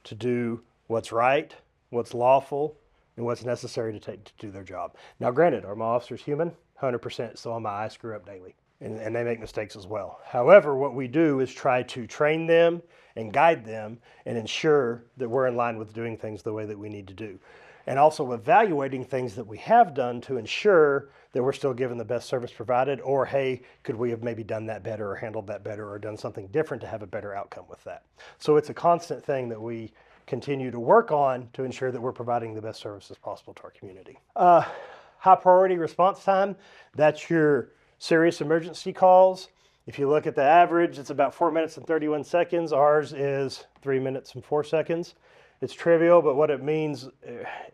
to do what's right, what's lawful, and what's necessary to do their job. Now, granted, are my officers human? 100%. So am I. I screw up daily, and they make mistakes as well. However, what we do is try to train them and guide them and ensure that we're in line with doing things the way that we need to do. And also evaluating things that we have done to ensure that we're still giving the best service provided, or hey, could we have maybe done that better or handled that better or done something different to have a better outcome with that. So it's a constant thing that we continue to work on to ensure that we're providing the best services possible to our community. High priority response time, that's your serious emergency calls. If you look at the average, it's about 4 minutes and 31 seconds. Ours is 3 minutes and 4 seconds. It's trivial, but what it means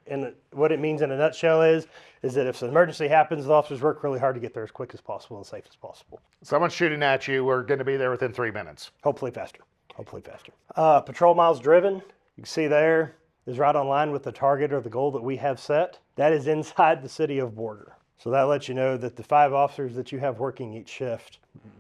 in a nutshell is that if an emergency happens, the officers work really hard to get there as quick as possible and safe as possible. Someone's shooting at you, we're going to be there within 3 minutes. Hopefully faster. Patrol miles driven, you can see there, is right on line with the target or the goal that we have set. That is inside the city of Borger. So that lets you know that the 5 officers that you have working each shift,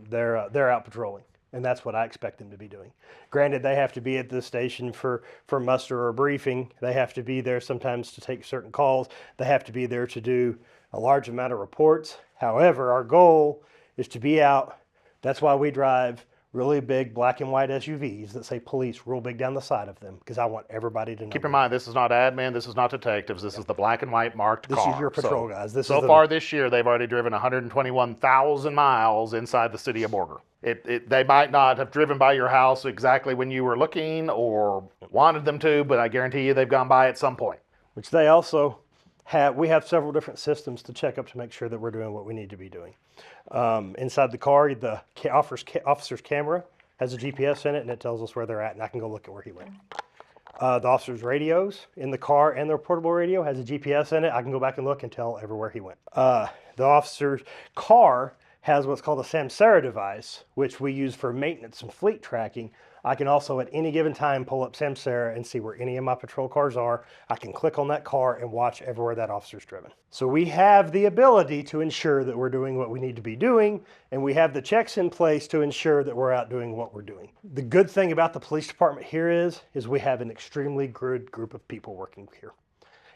they're out patrolling. And that's what I expect them to be doing. Granted, they have to be at the station for muster or briefing. They have to be there sometimes to take certain calls. They have to be there to do a large amount of reports. However, our goal is to be out. That's why we drive really big black and white SUVs that say police real big down the side of them, because I want everybody to know. Keep in mind, this is not admin, this is not detectives, this is the black and white marked car. This is your patrol guys. So far this year, they've already driven 121,000 miles inside the city of Borger. They might not have driven by your house exactly when you were looking or wanted them to, but I guarantee you they've gone by at some point. Which they also have. We have several different systems to check up to make sure that we're doing what we need to be doing. Inside the car, the officer's camera has a GPS in it, and it tells us where they're at, and I can go look at where he went. The officer's radios in the car and their portable radio has a GPS in it. I can go back and look and tell everywhere he went. The officer's car has what's called a Samsara device, which we use for maintenance and fleet tracking. I can also at any given time pull up Samsara and see where any of my patrol cars are. I can click on that car and watch everywhere that officer's driven. So we have the ability to ensure that we're doing what we need to be doing, and we have the checks in place to ensure that we're out doing what we're doing. The good thing about the police department here is we have an extremely good group of people working here.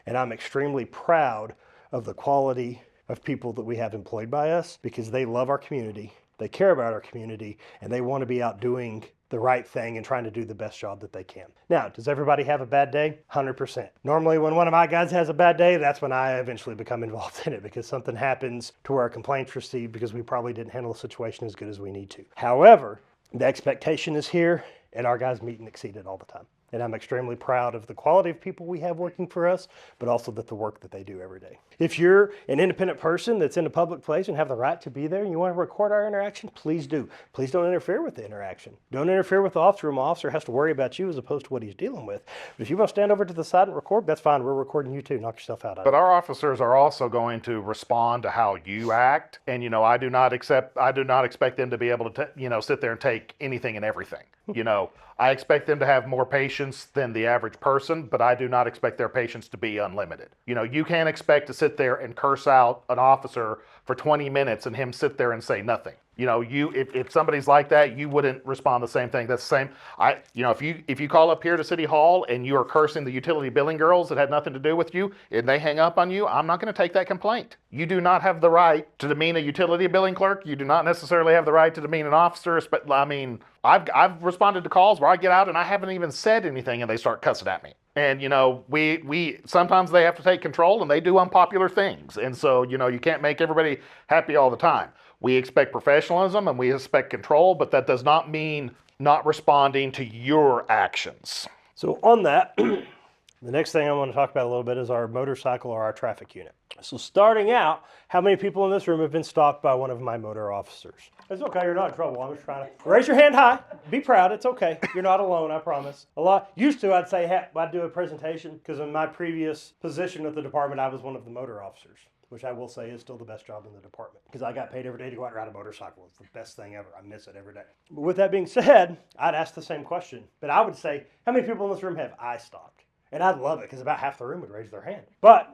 And I'm extremely proud of the quality of people that we have employed by us, because they love our community, they care about our community, and they want to be out doing the right thing and trying to do the best job that they can. Now, does everybody have a bad day? 100%. Normally when one of my guys has a bad day, that's when I eventually become involved in it, because something happens to where a complaint's received because we probably didn't handle the situation as good as we need to. However, the expectation is here, and our guys meet and exceed it all the time. And I'm extremely proud of the quality of people we have working for us, but also the work that they do every day. If you're an independent person that's in a public place and have the right to be there and you want to record our interaction, please do. Please don't interfere with the interaction. Don't interfere with the officer. My officer has to worry about you as opposed to what he's dealing with. But if you want to stand over to the side and record, that's fine. We're recording you too. Knock yourself out. But our officers are also going to respond to how you act. And, I do not expect them to be able to, sit there and take anything and everything. I expect them to have more patience than the average person, but I do not expect their patience to be unlimited. You can't expect to sit there and curse out an officer for 20 minutes and him sit there and say nothing. You know, if somebody's like that, you wouldn't respond the same thing. That's the same. If you call up here to City Hall and you are cursing the utility billing girls that had nothing to do with you, and they hang up on you, I'm not going to take that complaint. You do not have the right to demean a utility billing clerk. You do not necessarily have the right to demean an officer. But I mean, I've responded to calls where I get out and I haven't even said anything, and they start cussing at me. And you know, we sometimes they have to take control, and they do unpopular things. And so, you know, you can't make everybody happy all the time. We expect professionalism and we expect control, but that does not mean not responding to your actions. So on that, the next thing I want to talk about a little bit is our motorcycle or our traffic unit. So starting out, how many people in this room have been stopped by one of my motor officers? It's okay, you're not in trouble. I'm just trying to raise your hand high. Be proud. It's okay. You're not alone, I promise. Used to, I'd say, I'd do a presentation because in my previous position at the department, I was one of the motor officers, which I will say is still the best job in the department because I got paid every day to go out and ride a motorcycle. It's the best thing ever. I miss it every day. But with that being said, I'd ask the same question, but I would say, how many people in this room have I stopped? And I'd love it because about half the room would raise their hand.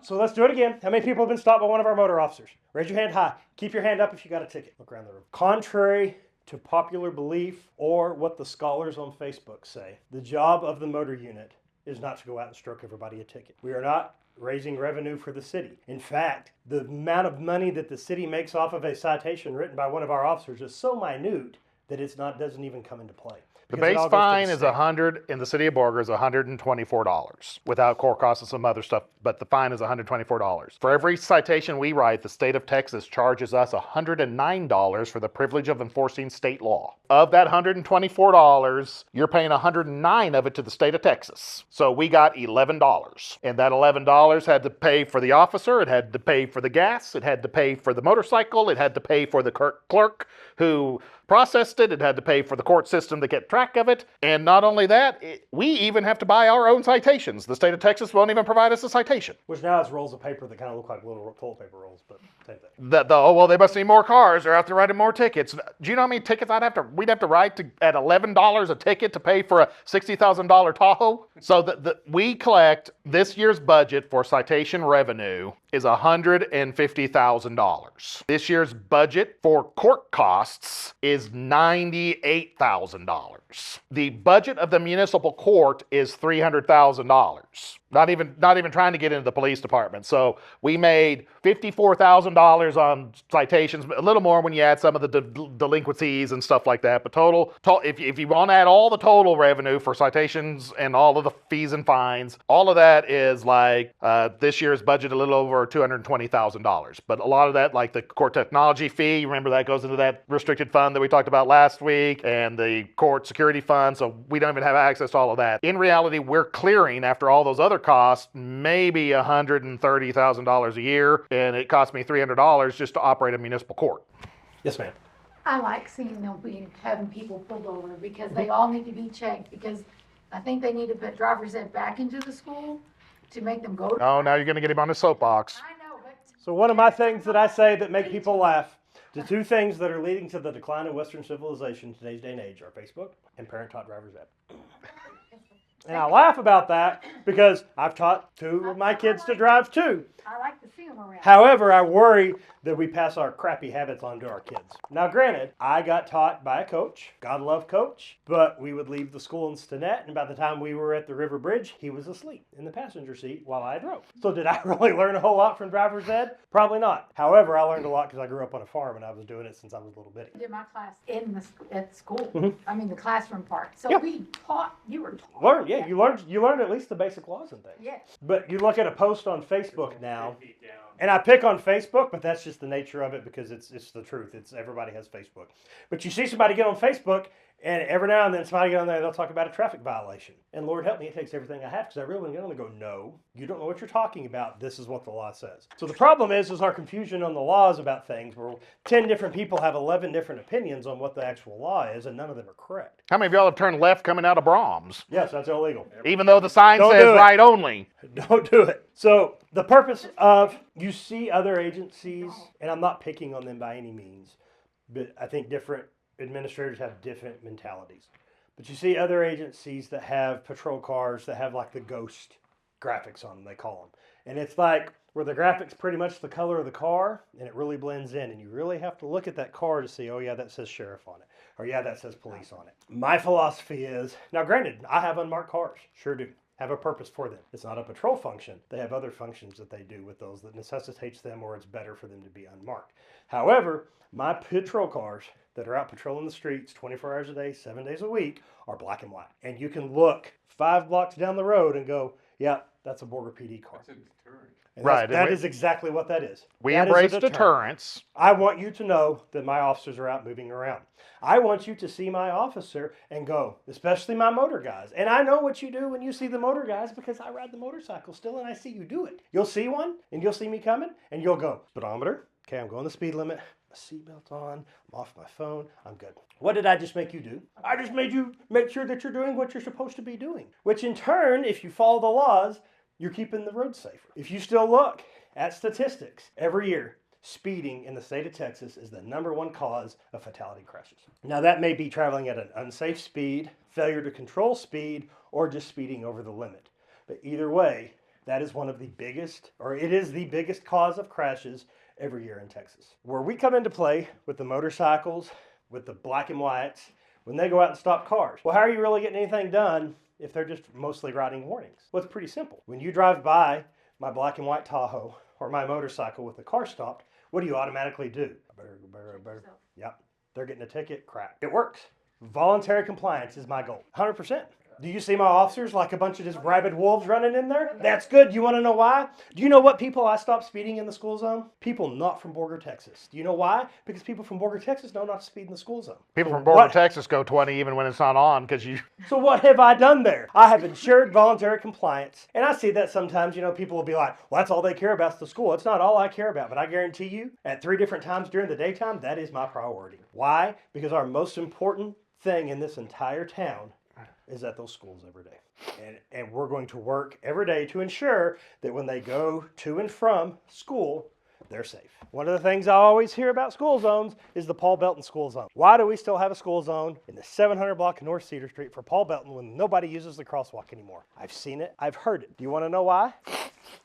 So let's do it again. How many people have been stopped by one of our motor officers? Raise your hand high. Keep your hand up if you got a ticket. Look around the room. Contrary to popular belief or what the scholars on Facebook say, the job of the motor unit is not to go out and stroke everybody a ticket. We are not raising revenue for the city. In fact, the amount of money that the city makes off of a citation written by one of our officers is so minute that doesn't even come into play. The base fine is $100 in the city of Borger is $124 without court costs and some other stuff, but the fine is $124. For every citation we write, the state of Texas charges us $109 for the privilege of enforcing state law. Of that $124, you're paying $109 of it to the state of Texas. So we got $11. And that $11 had to pay for the officer, it had to pay for the gas, it had to pay for the motorcycle, it had to pay for the clerk who processed it, it had to pay for the court system to get track of it. And not only that, we even have to buy our own citations. The state of Texas won't even provide us a citation. Which now is rolls of paper that kind of look like little toilet paper rolls, but same thing. Well, they must need more cars. They're out there writing more tickets. Do you know how many tickets we'd have to write at $11 a ticket to pay for a $60,000 Tahoe? So we collect this year's budget for citation revenue is $150,000. This year's budget for court costs is $98,000. The budget of the municipal court is $300,000. Not even trying to get into the police department. So we made $54,000 on citations, a little more when you add some of the delinquencies and stuff like that. But total, if you want to add all the total revenue for citations and all of the fees and fines, all of that is like this year's budget a little over $220,000. But a lot of that, like the court technology fee, remember that goes into that restricted fund that we talked about last week, and the court security fund. So we don't even have access to all of that. In reality, we're clearing after all those other costs maybe $130,000 a year, and it cost me $300 just to operate a municipal court. Yes, ma'am. I like seeing them having people pulled over because they all need to be checked, because I think they need to put driver's ed back into the school to make them go. Oh, now you're going to get him on his soapbox. I know, but. So one of my things that I say that make people laugh, the two things that are leading to the decline of Western civilization in today's day and age are Facebook and parent-taught driver's ed. And I laugh about that because I've taught two of my kids to drive too. I like to see them around. However, I worry that we pass our crappy habits on to our kids. Now, granted, I got taught by a coach, God love coach, but we would leave the school in Stinnett, and by the time we were at the River Bridge, he was asleep in the passenger seat while I drove. So did I really learn a whole lot from driver's ed? Probably not. However, I learned a lot because I grew up on a farm and I was doing it since I was a little bitty. I did my class at school. Mhm. I mean, the classroom part. So Yeah. you were taught. You learned at least the basic laws and things. Yes. But you look at a post on Facebook now, and I pick on Facebook, but that's just the nature of it because it's the truth. Everybody has Facebook. But you see somebody get on Facebook, and every now and then somebody get on there, they'll talk about a traffic violation. And Lord help me, it takes everything I have because I really want to get on and go, no, you don't know what you're talking about. This is what the law says. So the problem is our confusion on the laws about things where 10 different people have 11 different opinions on what the actual law is, and none of them are correct. How many of y'all have turned left coming out of Brahms? Yes, that's illegal. Even though the sign Don't says do it. right only. Don't do it. So the purpose of, you see other agencies, and I'm not picking on them by any means, but I think different administrators have different mentalities. But you see other agencies that have patrol cars that have like the ghost graphics on them, they call them. And it's like where the graphic's pretty much the color of the car and it really blends in. And you really have to look at that car to see, oh yeah, that says sheriff on it. Or yeah, that says police on it. My philosophy is, now granted, I have unmarked cars. Sure do. Have a purpose for them. It's not a patrol function. They have other functions that they do with those that necessitates them, or it's better for them to be unmarked. However, my patrol cars that are out patrolling the streets 24 hours a day, 7 days a week are black and white. And you can look 5 blocks down the road and go, yeah, that's a Borger PD car. That's a deterrent. And Right, that and is exactly what that is. We That is a embrace deterrent. deterrence. I want you to know that my officers are out moving around. I want you to see my officer and go, especially my motor guys. And I know what you do when you see the motor guys because I ride the motorcycle still and I see you do it. You'll see one and you'll see me coming and you'll go, speedometer, okay, I'm going the speed limit, my seatbelt on, I'm off my phone, I'm good. What did I just make you do? I just made you make sure that you're doing what you're supposed to be doing. Which in turn, if you follow the laws, you're keeping the road safer. If you still look at statistics every year, speeding in the state of Texas is the #1 cause of fatality crashes. Now that may be traveling at an unsafe speed, failure to control speed, or just speeding over the limit. But either way, that is one of the biggest, or it is the biggest cause of crashes every year in Texas. Where we come into play with the motorcycles, with the black and whites, when they go out and stop cars. Well, how are you really getting anything done if they're just mostly writing warnings? Well, it's pretty simple. When you drive by my black and white Tahoe or my motorcycle with the car stopped, what do you automatically do? Yep, they're getting a ticket, crap. It works. Voluntary compliance is my goal, 100%. Do you see my officers like a bunch of just rabid wolves running in there? That's good. You want to know why? Do you know what people I stopped speeding in the school zone? People not from Borger, Texas. Do you know why? Because people from Borger, Texas know not to speed in the school zone. People So from Borger, what- Texas go 20 even when it's not on because you. So what have I done there? I have ensured voluntary compliance. And I see that sometimes, people will be like, well, that's all they care about is the school. It's not all I care about, but I guarantee you at 3 different times during the daytime, that is my priority. Why? Because our most important thing in this entire town is at those schools every day. And we're going to work every day to ensure that when they go to and from school, they're safe. One of the things I always hear about school zones is the Paul Belton school zone. Why do we still have a school zone in the 700 block of North Cedar Street for Paul Belton when nobody uses the crosswalk anymore? I've seen it. I've heard it. Do you want to know why?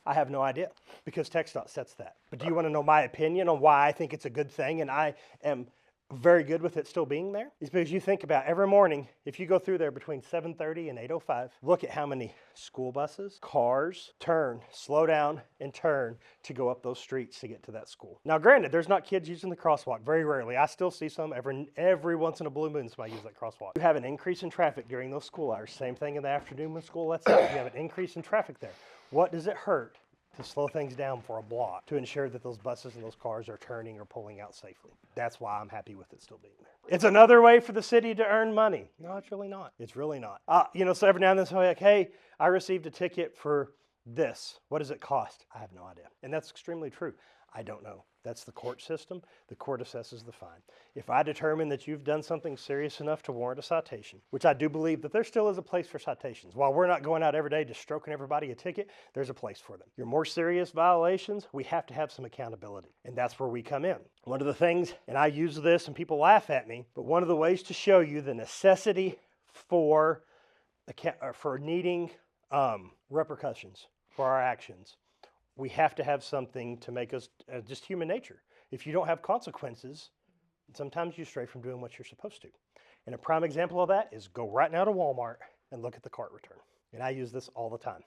I have no idea because TxDOT sets that. But do you want to know my opinion on why I think it's a good thing and I am very good with it still being there? Is because you think about every morning, if you go through there between 7:30 and 8:05, look at how many school buses, cars turn, slow down, and turn to go up those streets to get to that school. Now, granted, there's not kids using the crosswalk. Very rarely. I still see some every once in a blue moon somebody use that crosswalk. You have an increase in traffic during those school hours. Same thing in the afternoon when school lets out. You have an increase in traffic there. What does it hurt to slow things down for a block to ensure that those buses and those cars are turning or pulling out safely? That's why I'm happy with it still being there. It's another way for the city to earn money. No, it's really not. It's really not. So every now and then somebody like, hey, I received a ticket for this. What does it cost? I have no idea. And that's extremely true. I don't know. That's the court system. The court assesses the fine. If I determine that you've done something serious enough to warrant a citation, which I do believe that there still is a place for citations. While we're not going out every day just stroking everybody a ticket, there's a place for them. Your more serious violations, we have to have some accountability. And that's where we come in. One of the things, and I use this and people laugh at me, but one of the ways to show you the necessity for needing repercussions for our actions, we have to have something to make us just human nature. If you don't have consequences, sometimes you stray from doing what you're supposed to. And a prime example of that is go right now to Walmart and look at the cart return. And I use this all the time.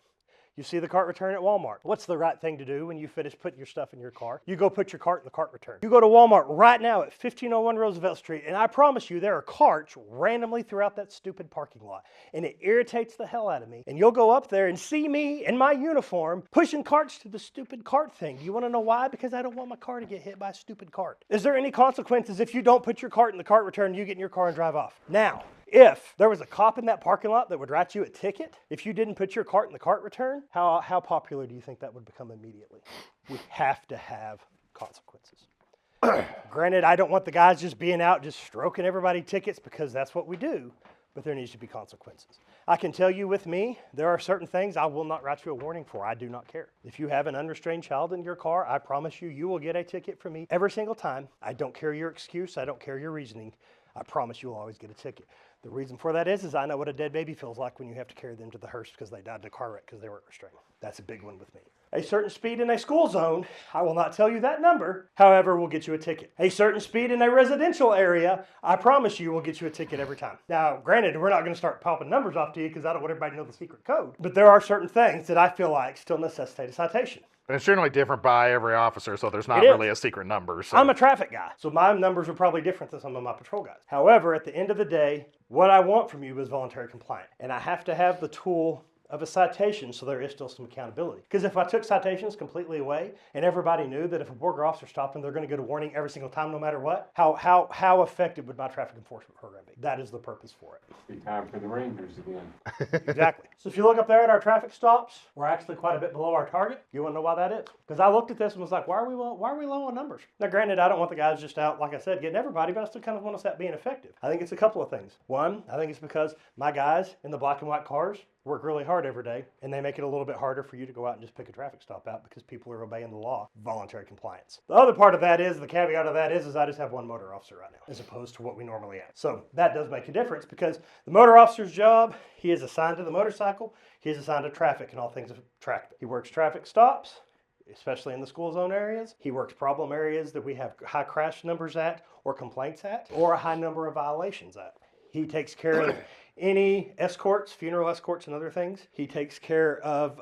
You see the cart return at Walmart. What's the right thing to do when you finish putting your stuff in your car? You go put your cart in the cart return. You go to Walmart right now at 1501 Roosevelt Street, and I promise you there are carts randomly throughout that stupid parking lot. And it irritates the hell out of me. And you'll go up there and see me in my uniform pushing carts to the stupid cart thing. Do you want to know why? Because I don't want my car to get hit by a stupid cart. Is there any consequences if you don't put your cart in the cart return, you get in your car and drive off? Now, if there was a cop in that parking lot that would write you a ticket if you didn't put your cart in the cart return, how popular do you think that would become immediately? We have to have consequences. Granted, I don't want the guys just being out just stroking everybody tickets because that's what we do, but there needs to be consequences. I can tell you with me, there are certain things I will not write you a warning for. I do not care. If you have an unrestrained child in your car, I promise you, you will get a ticket from me every single time. I don't care your excuse. I don't care your reasoning. I promise you will always get a ticket. The reason for that is I know what a dead baby feels like when you have to carry them to the hearse because they died in a car wreck because they weren't restrained. That's a big one with me. A certain speed in a school zone, I will not tell you that number, however, will get you a ticket. A certain speed in a residential area, I promise you, will get you a ticket every time. Now, granted, we're not going to start popping numbers off to you because I don't want everybody to know the secret code. But there are certain things that I feel like still necessitate a citation. And it's generally different by every officer, so there's not It is. really a secret number. So. I'm a traffic guy, so my numbers are probably different than some of my patrol guys. However, at the end of the day, what I want from you is voluntary compliance. And I have to have the tool of a citation so there is still some accountability. Because if I took citations completely away and everybody knew that if a Borger officer stopped them, they're going to get a warning every single time no matter what, how effective would my traffic enforcement program be? That is the purpose for it. Be time for the Rangers again. Exactly. So if you look up there at our traffic stops, we're actually quite a bit below our target. You want to know why that is? Because I looked at this and was like, why are we low on numbers? Now, granted, I don't want the guys just out, like I said, getting everybody, but I still kind of want us that being effective. I think it's a couple of things. One, I think it's because my guys in the black and white cars work really hard every day, and they make it a little bit harder for you to go out and just pick a traffic stop out because people are obeying the law. Voluntary compliance. The other part of that is, the caveat of that is I just have one motor officer right now, as opposed to what we normally have. So that does make a difference because the motor officer's job, he is assigned to the motorcycle, he is assigned to traffic and all things of traffic. He works traffic stops, especially in the school zone areas. He works problem areas that we have high crash numbers at, or complaints at, or a high number of violations at. He takes care of any escorts, funeral escorts and other things. He takes care of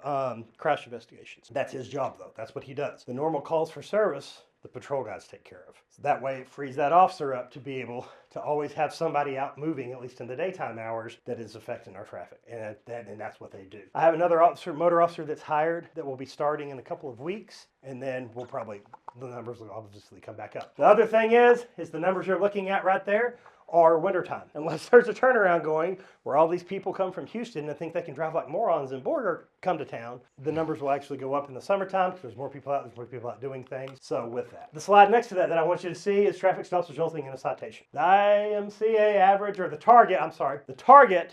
crash investigations. That's his job though. That's what he does. The normal calls for service, the patrol guys take care of. So that way it frees that officer up to be able to always have somebody out moving, at least in the daytime hours, that is affecting our traffic. And that's what they do. I have another officer, motor officer that's hired that will be starting in a couple of weeks. And then the numbers will obviously come back up. The other thing is the numbers you're looking at right there are wintertime. Unless there's a turnaround going where all these people come from Houston and think they can drive like morons and Borger come to town, the numbers will actually go up in the summertime because there's more people out doing things. So with that. The slide next to that I want you to see is traffic stops resulting in a citation. The IMCA average, or the target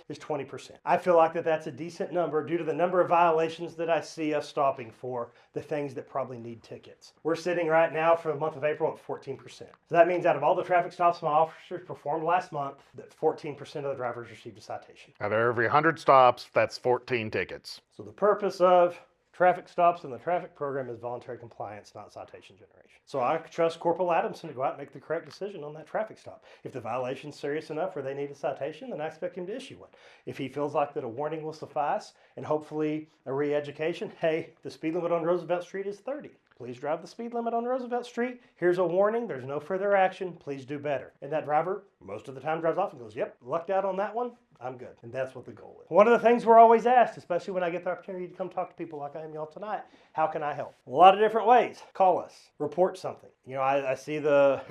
is 20%. I feel like that's a decent number due to the number of violations that I see us stopping for, the things that probably need tickets. We're sitting right now for the month of April at 14%. So that means out of all the traffic stops my officers performed last month, that 14% of the drivers received a citation. Out of every 100 stops, that's 14 tickets. So the purpose of traffic stops in the traffic program is voluntary compliance, not citation generation. So I trust Corporal Adamson to go out and make the correct decision on that traffic stop. If the violation's serious enough where they need a citation, then I expect him to issue one. If he feels like that a warning will suffice and hopefully a re-education, hey, the speed limit on Roosevelt Street is 30. Please drive the speed limit on Roosevelt Street. Here's a warning. There's no further action. Please do better. And that driver, most of the time, drives off and goes, yep, lucked out on that one. I'm good. And that's what the goal is. One of the things we're always asked, especially when I get the opportunity to come talk to people like I am y'all tonight, how can I help? A lot of different ways. Call us. Report something. You know, I see the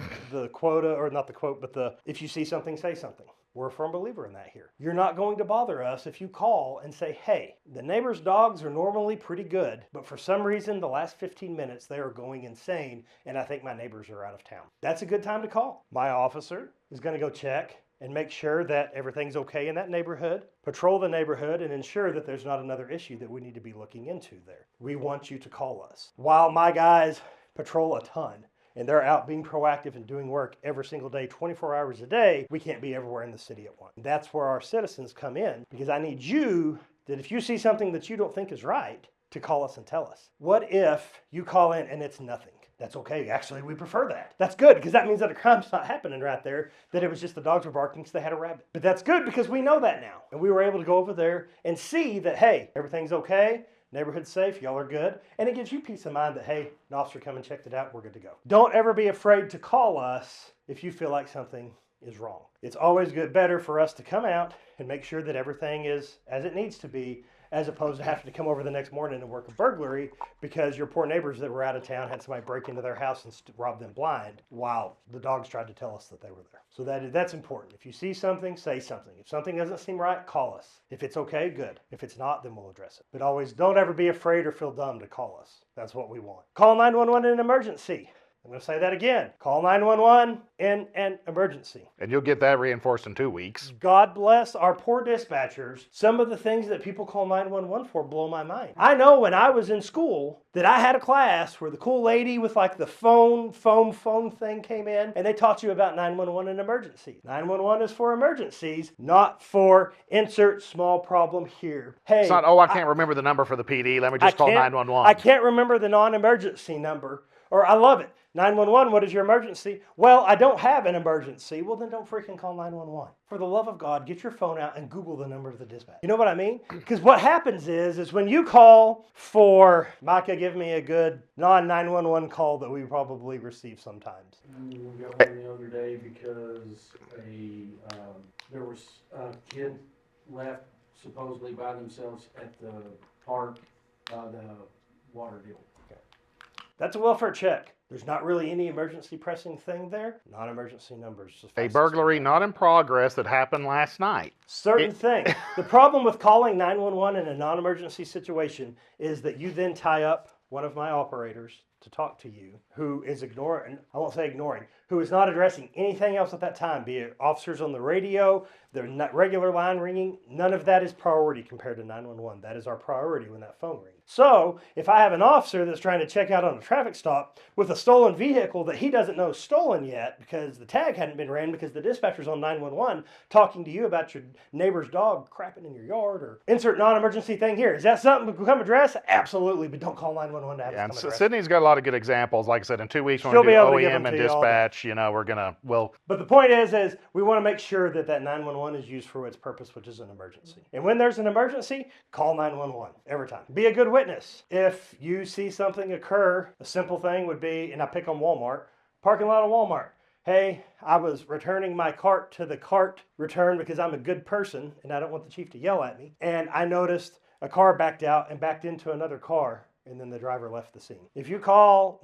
quota, or not the quote, but if you see something, say something. We're a firm believer in that here. You're not going to bother us if you call and say, hey, the neighbor's dogs are normally pretty good, but for some reason, the last 15 minutes, they are going insane, and I think my neighbors are out of town. That's a good time to call. My officer is going to go check and make sure that everything's okay in that neighborhood, patrol the neighborhood, and ensure that there's not another issue that we need to be looking into there. We want you to call us. While my guys patrol a ton, and they're out being proactive and doing work every single day, 24 hours a day, we can't be everywhere in the city at once. That's where our citizens come in, because I need you, that if you see something that you don't think is right, to call us and tell us. What if you call in and it's nothing? That's okay. Actually, we prefer that. That's good, because that means that a crime's not happening right there, that it was just the dogs were barking because they had a rabbit. But that's good because we know that now. And we were able to go over there and see that, hey, everything's okay. Neighborhood's safe, y'all are good. And it gives you peace of mind that, hey, an officer come and checked it out, we're good to go. Don't ever be afraid to call us if you feel like something is wrong. It's always better for us to come out and make sure that everything is as it needs to be, as opposed to having to come over the next morning and work a burglary because your poor neighbors that were out of town had somebody break into their house and rob them blind while the dogs tried to tell us that they were there. So that's important. If you see something, say something. If something doesn't seem right, call us. If it's okay, good. If it's not, then we'll address it. But always don't ever be afraid or feel dumb to call us. That's what we want. Call 911 in an emergency. I'm going to say that again. Call 911 in an emergency. And you'll get that reinforced in 2 weeks. God bless our poor dispatchers. Some of the things that people call 911 for blow my mind. I know when I was in school that I had a class where the cool lady with like the phone thing came in and they taught you about 911 and emergencies. 911 is for emergencies, not for insert small problem here. Hey, It's not, oh, I can't remember the number for the PD. Let me just call 911. I can't remember the non-emergency number. Or I love it. 911, what is your emergency? Well, I don't have an emergency. Well, then don't freaking call 911. For the love of God, get your phone out and Google the number of the dispatch. You know what I mean? Because what happens is when you call for, Micah, give me a good non-911 call that we probably receive sometimes. We got one the other day because there was a kid left supposedly by themselves at the park, the water deal. That's a welfare check. There's not really any emergency pressing thing there. Non-emergency numbers. A burglary not in progress that happened last night. Certain thing. The problem with calling 911 in a non-emergency situation is that you then tie up one of my operators to talk to you who is ignoring, I won't say ignoring, who is not addressing anything else at that time, be it officers on the radio, their regular line ringing. None of that is priority compared to 911. That is our priority when that phone rings. So if I have an officer that's trying to check out on a traffic stop with a stolen vehicle that he doesn't know is stolen yet because the tag hadn't been ran because the dispatcher's on 911 talking to you about your neighbor's dog crapping in your yard or insert non-emergency thing here. Is that something to become addressed? Absolutely, but don't call 911 to have it And become addressed. Sydney's got a lot of good examples. Like I said, in 2 weeks when She'll we be do able to give them OEM and to you all day. dispatch, you know, we're gonna, But the point is we want to make sure that that 911 is used for its purpose, which is an emergency. And when there's an emergency, call 911 every time. Be a good witness. If you see something occur, a simple thing would be, and I pick on Walmart, parking lot of Walmart. Hey, I was returning my cart to the cart return because I'm a good person and I don't want the chief to yell at me. And I noticed a car backed out and backed into another car and then the driver left the scene. If you call,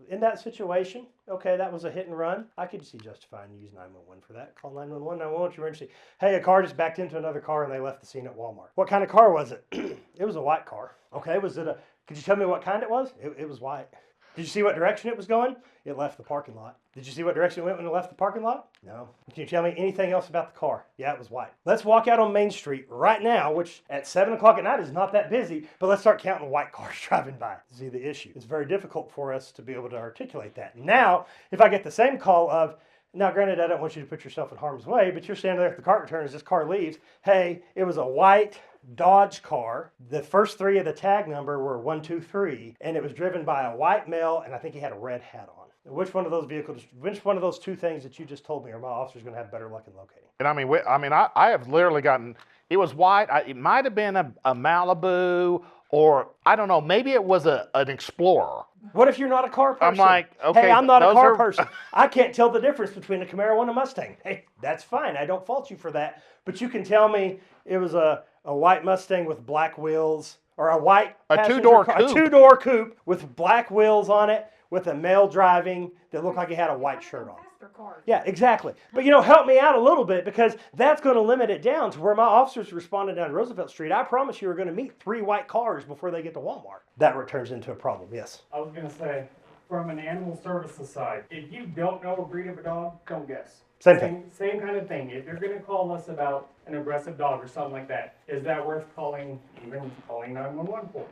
in that situation, okay, that was a hit and run. I could see justifying use 911 for that. Call 911, 911, what's your emergency? Hey, a car just backed into another car and they left the scene at Walmart. What kind of car was it? It was a white car. Okay, could you tell me what kind it was? It was white. Did you see what direction it was going? It left the parking lot. Did you see what direction it went when it left the parking lot? No. Can you tell me anything else about the car? Yeah, it was white. Let's walk out on Main Street right now, which at 7 o'clock at night is not that busy, but let's start counting white cars driving by. See the issue. It's very difficult for us to be able to articulate that. Now, if I get the same call of, now granted, I don't want you to put yourself in harm's way, but you're standing there at the cart return as this car leaves. Hey, it was a white Dodge car. The first 3 of the tag number were 123, and it was driven by a white male, and I think he had a red hat on. Which one of those 2 things that you just told me are my officers going to have better luck in locating? and I have literally gotten, it was white. It might have been a Malibu, or I don't know, maybe it was an Explorer. What if you're not a car person? I'm like, okay, hey, I'm not a those car are- person. I can't tell the difference between a Camaro and a Mustang. Hey, that's fine. I don't fault you for that. But you can tell me it was a white Mustang with black wheels, or a white two-door car, coupe. a 2-door coupe with black wheels on it, with a male driving that looked like he had a white shirt on. Yeah, exactly. But help me out a little bit, because that's going to limit it down to where my officers responded down Roosevelt Street. I promise you are going to meet 3 white cars before they get to Walmart. That turns into a problem, yes. I was gonna say, from an animal services side, if you don't know a breed of a dog, don't guess. Same thing. Same kind of thing. If you're gonna call us about an aggressive dog or something like that, is that worth calling 911 for?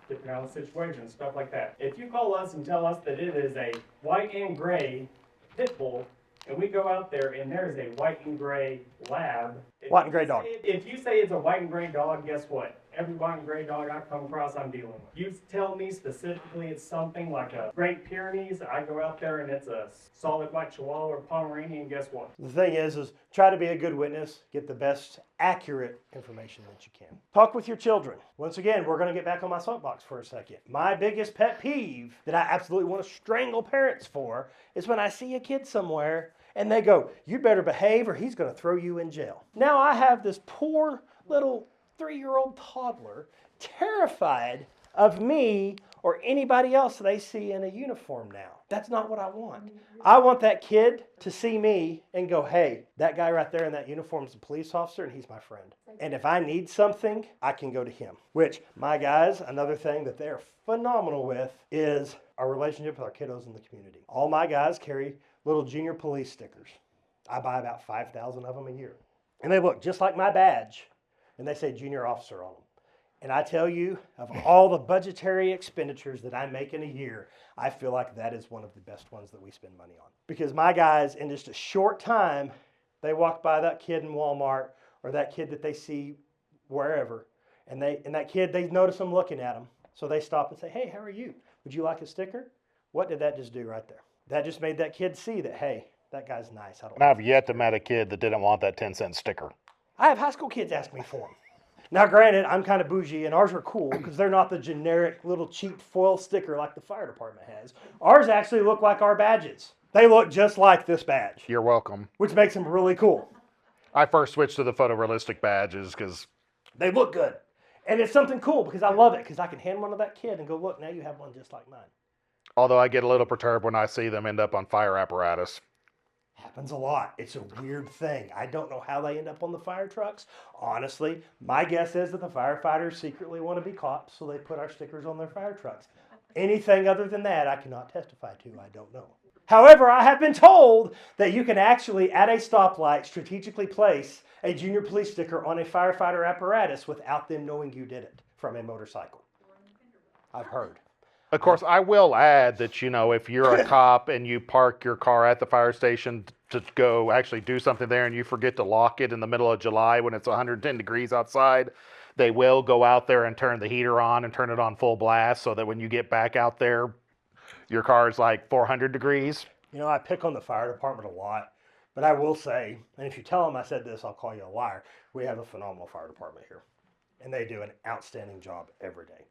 Depending on the situation, stuff like that. If you call us and tell us that it is a white and gray pit bull, and we go out there and there's a white and gray lab. White and gray dog. If you say it's a white and gray dog, guess what? Every white and gray dog I come across, I'm dealing with. You tell me specifically it's something like a Great Pyrenees, I go out there and it's a solid white Chihuahua or Pomeranian, guess what? The thing is try to be a good witness, get the best accurate information that you can. Talk with your children. Once again, we're going to get back on my soapbox for a second. My biggest pet peeve that I absolutely want to strangle parents for is when I see a kid somewhere and they go, you better behave or he's going to throw you in jail. Now I have this poor little 3-year-old toddler terrified of me or anybody else they see in a uniform now. That's not what I want. I want that kid to see me and go, hey, that guy right there in that uniform is a police officer and he's my friend. And if I need something, I can go to him. Which, my guys, another thing that they're phenomenal with is our relationship with our kiddos in the community. All my guys carry little junior police stickers. I buy about 5,000 of them a year. And they look just like my badge, and they say junior officer on them. And I tell you, of all the budgetary expenditures that I make in a year, I feel like that is one of the best ones that we spend money on. Because my guys, in just a short time, they walk by that kid in Walmart or that kid that they see wherever, and that kid, they notice them looking at them. So they stop and say, hey, how are you? Would you like a sticker? What did that just do right there? That just made that kid see that, hey, that guy's nice. And I've yet to met a kid that didn't want that 10-cent sticker. I have high school kids ask me for them. Now, granted, I'm kind of bougie, and ours are cool because they're not the generic little cheap foil sticker like the fire department has. Ours actually look like our badges. They look just like this badge. You're welcome. Which makes them really cool. I first switched to the photorealistic badges because they look good. And it's something cool because I love it because I can hand one to that kid and go, look, now you have one just like mine. Although I get a little perturbed when I see them end up on fire apparatus. Happens a lot. It's a weird thing. I don't know how they end up on the fire trucks. Honestly, my guess is that the firefighters secretly want to be cops, so they put our stickers on their fire trucks. Anything other than that, I cannot testify to. I don't know. However, I have been told that you can actually, at a stoplight, strategically place a junior police sticker on a firefighter apparatus without them knowing you did it from a motorcycle. I've heard. Of course, I will add that, if you're a cop and you park your car at the fire station to go actually do something there and you forget to lock it in the middle of July when it's 110 degrees outside, they will go out there and turn the heater on and turn it on full blast so that when you get back out there, your car is like 400 degrees. I pick on the fire department a lot, but I will say, and if you tell them I said this, I'll call you a liar, we have a phenomenal fire department here, and they do an outstanding job every day.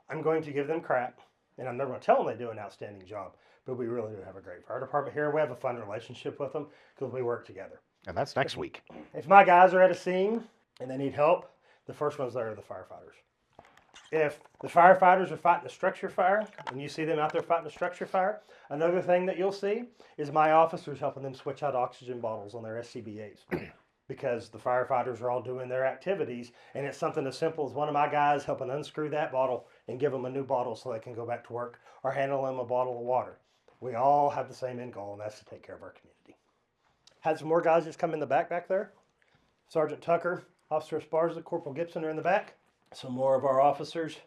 I'm going to give them crap. And I'm never going to tell them they do an outstanding job, but we really do have a great fire department here. We have a fun relationship with them because we work together. And that's next week. If my guys are at a scene and they need help, the first ones there are the firefighters. If the firefighters are fighting a structure fire and you see them out there fighting a structure fire, another thing that you'll see is my officers helping them switch out oxygen bottles on their SCBAs. Because the firefighters are all doing their activities, and it's something as simple as one of my guys helping unscrew that bottle and give them a new bottle so they can go back to work, or handle them a bottle of water. We all have the same end goal, and that's to take care of our community. Had some more guys just come in the back there. Sergeant Tucker, Officer Esparza, Corporal Gibson are in the back. Some more of our officers.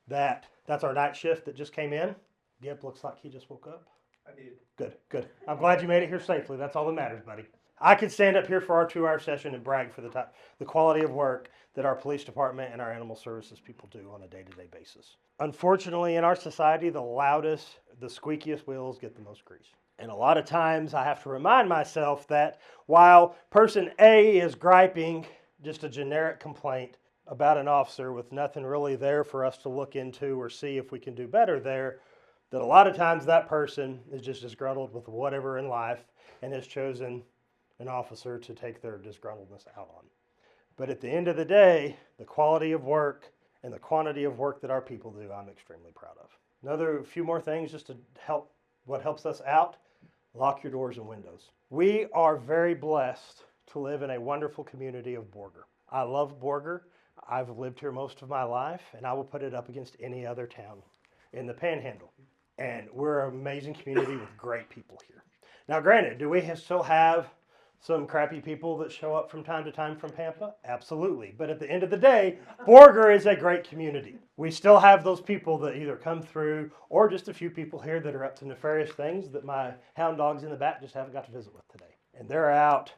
That's our night shift that just came in. Gib looks like he just woke up. I did. Good. I'm glad you made it here safely. That's all that matters, buddy. I could stand up here for our 2-hour session and brag for the quality of work that our police department and our animal services people do on a day-to-day basis. Unfortunately, in our society, the loudest, the squeakiest wheels get the most grease. And a lot of times I have to remind myself that while person A is griping just a generic complaint about an officer with nothing really there for us to look into or see if we can do better there, that a lot of times that person is just disgruntled with whatever in life and has chosen an officer to take their disgruntledness out on. But at the end of the day, the quality of work and the quantity of work that our people do, I'm extremely proud of. Another few more things just to help, what helps us out, lock your doors and windows. We are very blessed to live in a wonderful community of Borger. I love Borger. I've lived here most of my life, and I will put it up against any other town in the Panhandle. And we're an amazing community with great people here. Now, granted, do we still have some crappy people that show up from time to time from Pampa? Absolutely. But at the end of the day, Borger is a great community. We still have those people that either come through or just a few people here that are up to nefarious things that my hound dogs in the back just haven't got to visit with today. And they're out,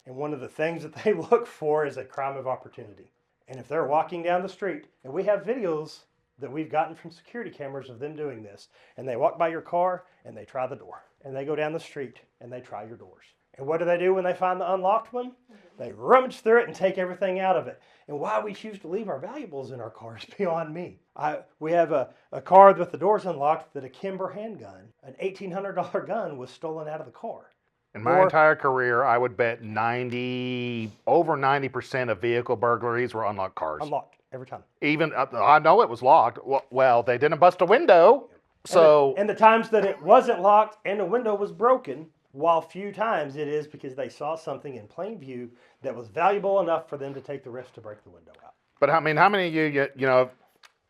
and one of the things that they look for is a crime of opportunity. And if they're walking down the street, and we have videos that we've gotten from security cameras of them doing this, and they walk by your car and they try the door, and they go down the street and they try your doors. And what do when they find the unlocked one? They rummage through it and take everything out of it. And why we choose to leave our valuables in our cars beyond me. We have a car with the doors unlocked that a Kimber handgun, an $1,800 gun, was stolen out of the car. In my entire career, I would bet over 90% of vehicle burglaries were unlocked cars. Unlocked every time. Even, I know it was locked. Well, they didn't bust a window. So And the times that it wasn't locked and the window was broken, while few times it is because they saw something in plain view that was valuable enough for them to take the risk to break the window out. but I mean, how many of you know,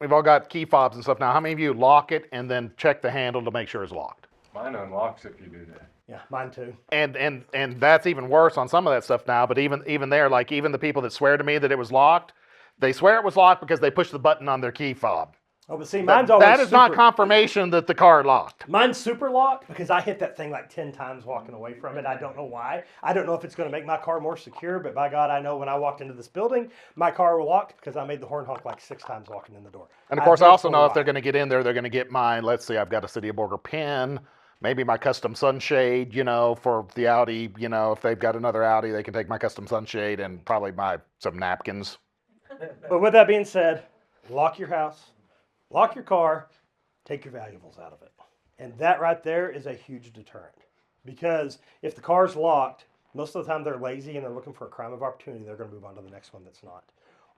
we've all got key fobs and stuff now. How many of you lock it and then check the handle to make sure it's locked? Mine unlocks if you do that. Yeah, mine too. And that's even worse on some of that stuff now. But even there, like even the people that swear to me that it was locked, they swear it was locked because they pushed the button on their key fob. Oh, but see, mine's always That is not confirmation that the car locked. Mine's super locked because I hit that thing like 10 times walking away from it. I don't know why. I don't know if it's going to make my car more secure, but by God, I know when I walked into this building, my car was locked because I made the horn honk like 6 times walking in the door. And of course, I also know if why. they're going to get in there, they're going to get my, let's see, I've got a City of Borger pin, maybe my custom sunshade, you know, for the Audi, you know, if they've got another Audi, they can take my custom sunshade and probably some napkins. But with that being said, lock your house, lock your car, take your valuables out of it. And that right there is a huge deterrent. Because if the car's locked, most of the time they're lazy and they're looking for a crime of opportunity, they're going to move on to the next one that's not.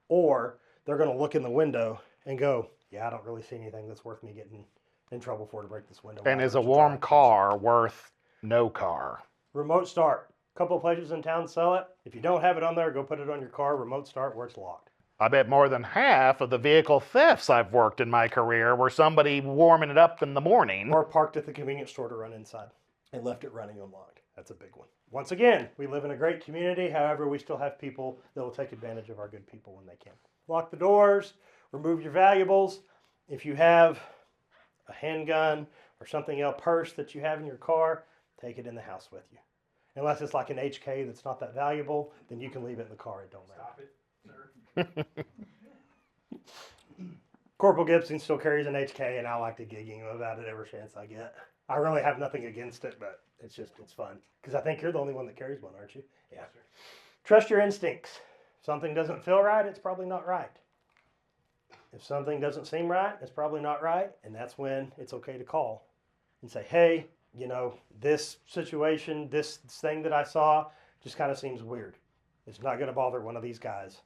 Or they're going to look in the window and go, yeah, I don't really see anything that's worth me getting in trouble for to break this window. And Why is don't a you warm try it?" car worth no car? Remote start. A couple of places in town sell it. If you don't have it on there, go put it on your car. Remote start where it's locked. I bet more than half of the vehicle thefts I've worked in my career were somebody warming it up in the morning. Or parked at the convenience store to run inside and left it running unlocked. That's a big one. Once again, we live in a great community. However, we still have people that will take advantage of our good people when they can. Lock the doors, remove your valuables. If you have a handgun or something else, purse that you have in your car, take it in the house with you. Unless it's like an HK that's not that valuable, then you can leave it in the car. It don't matter. Stop it, sir. Corporal Gibson still carries an HK, and I like to gig him about it every chance I get. I really have nothing against it, but it's fun. Because I think you're the only one that carries one, aren't you? Yeah. Trust your instincts. If something doesn't feel right, it's probably not right. If something doesn't seem right, it's probably not right, and that's when it's okay to call and say, hey, you know, this situation, this thing that I saw just kind of seems weird. It's not going to bother one of these guys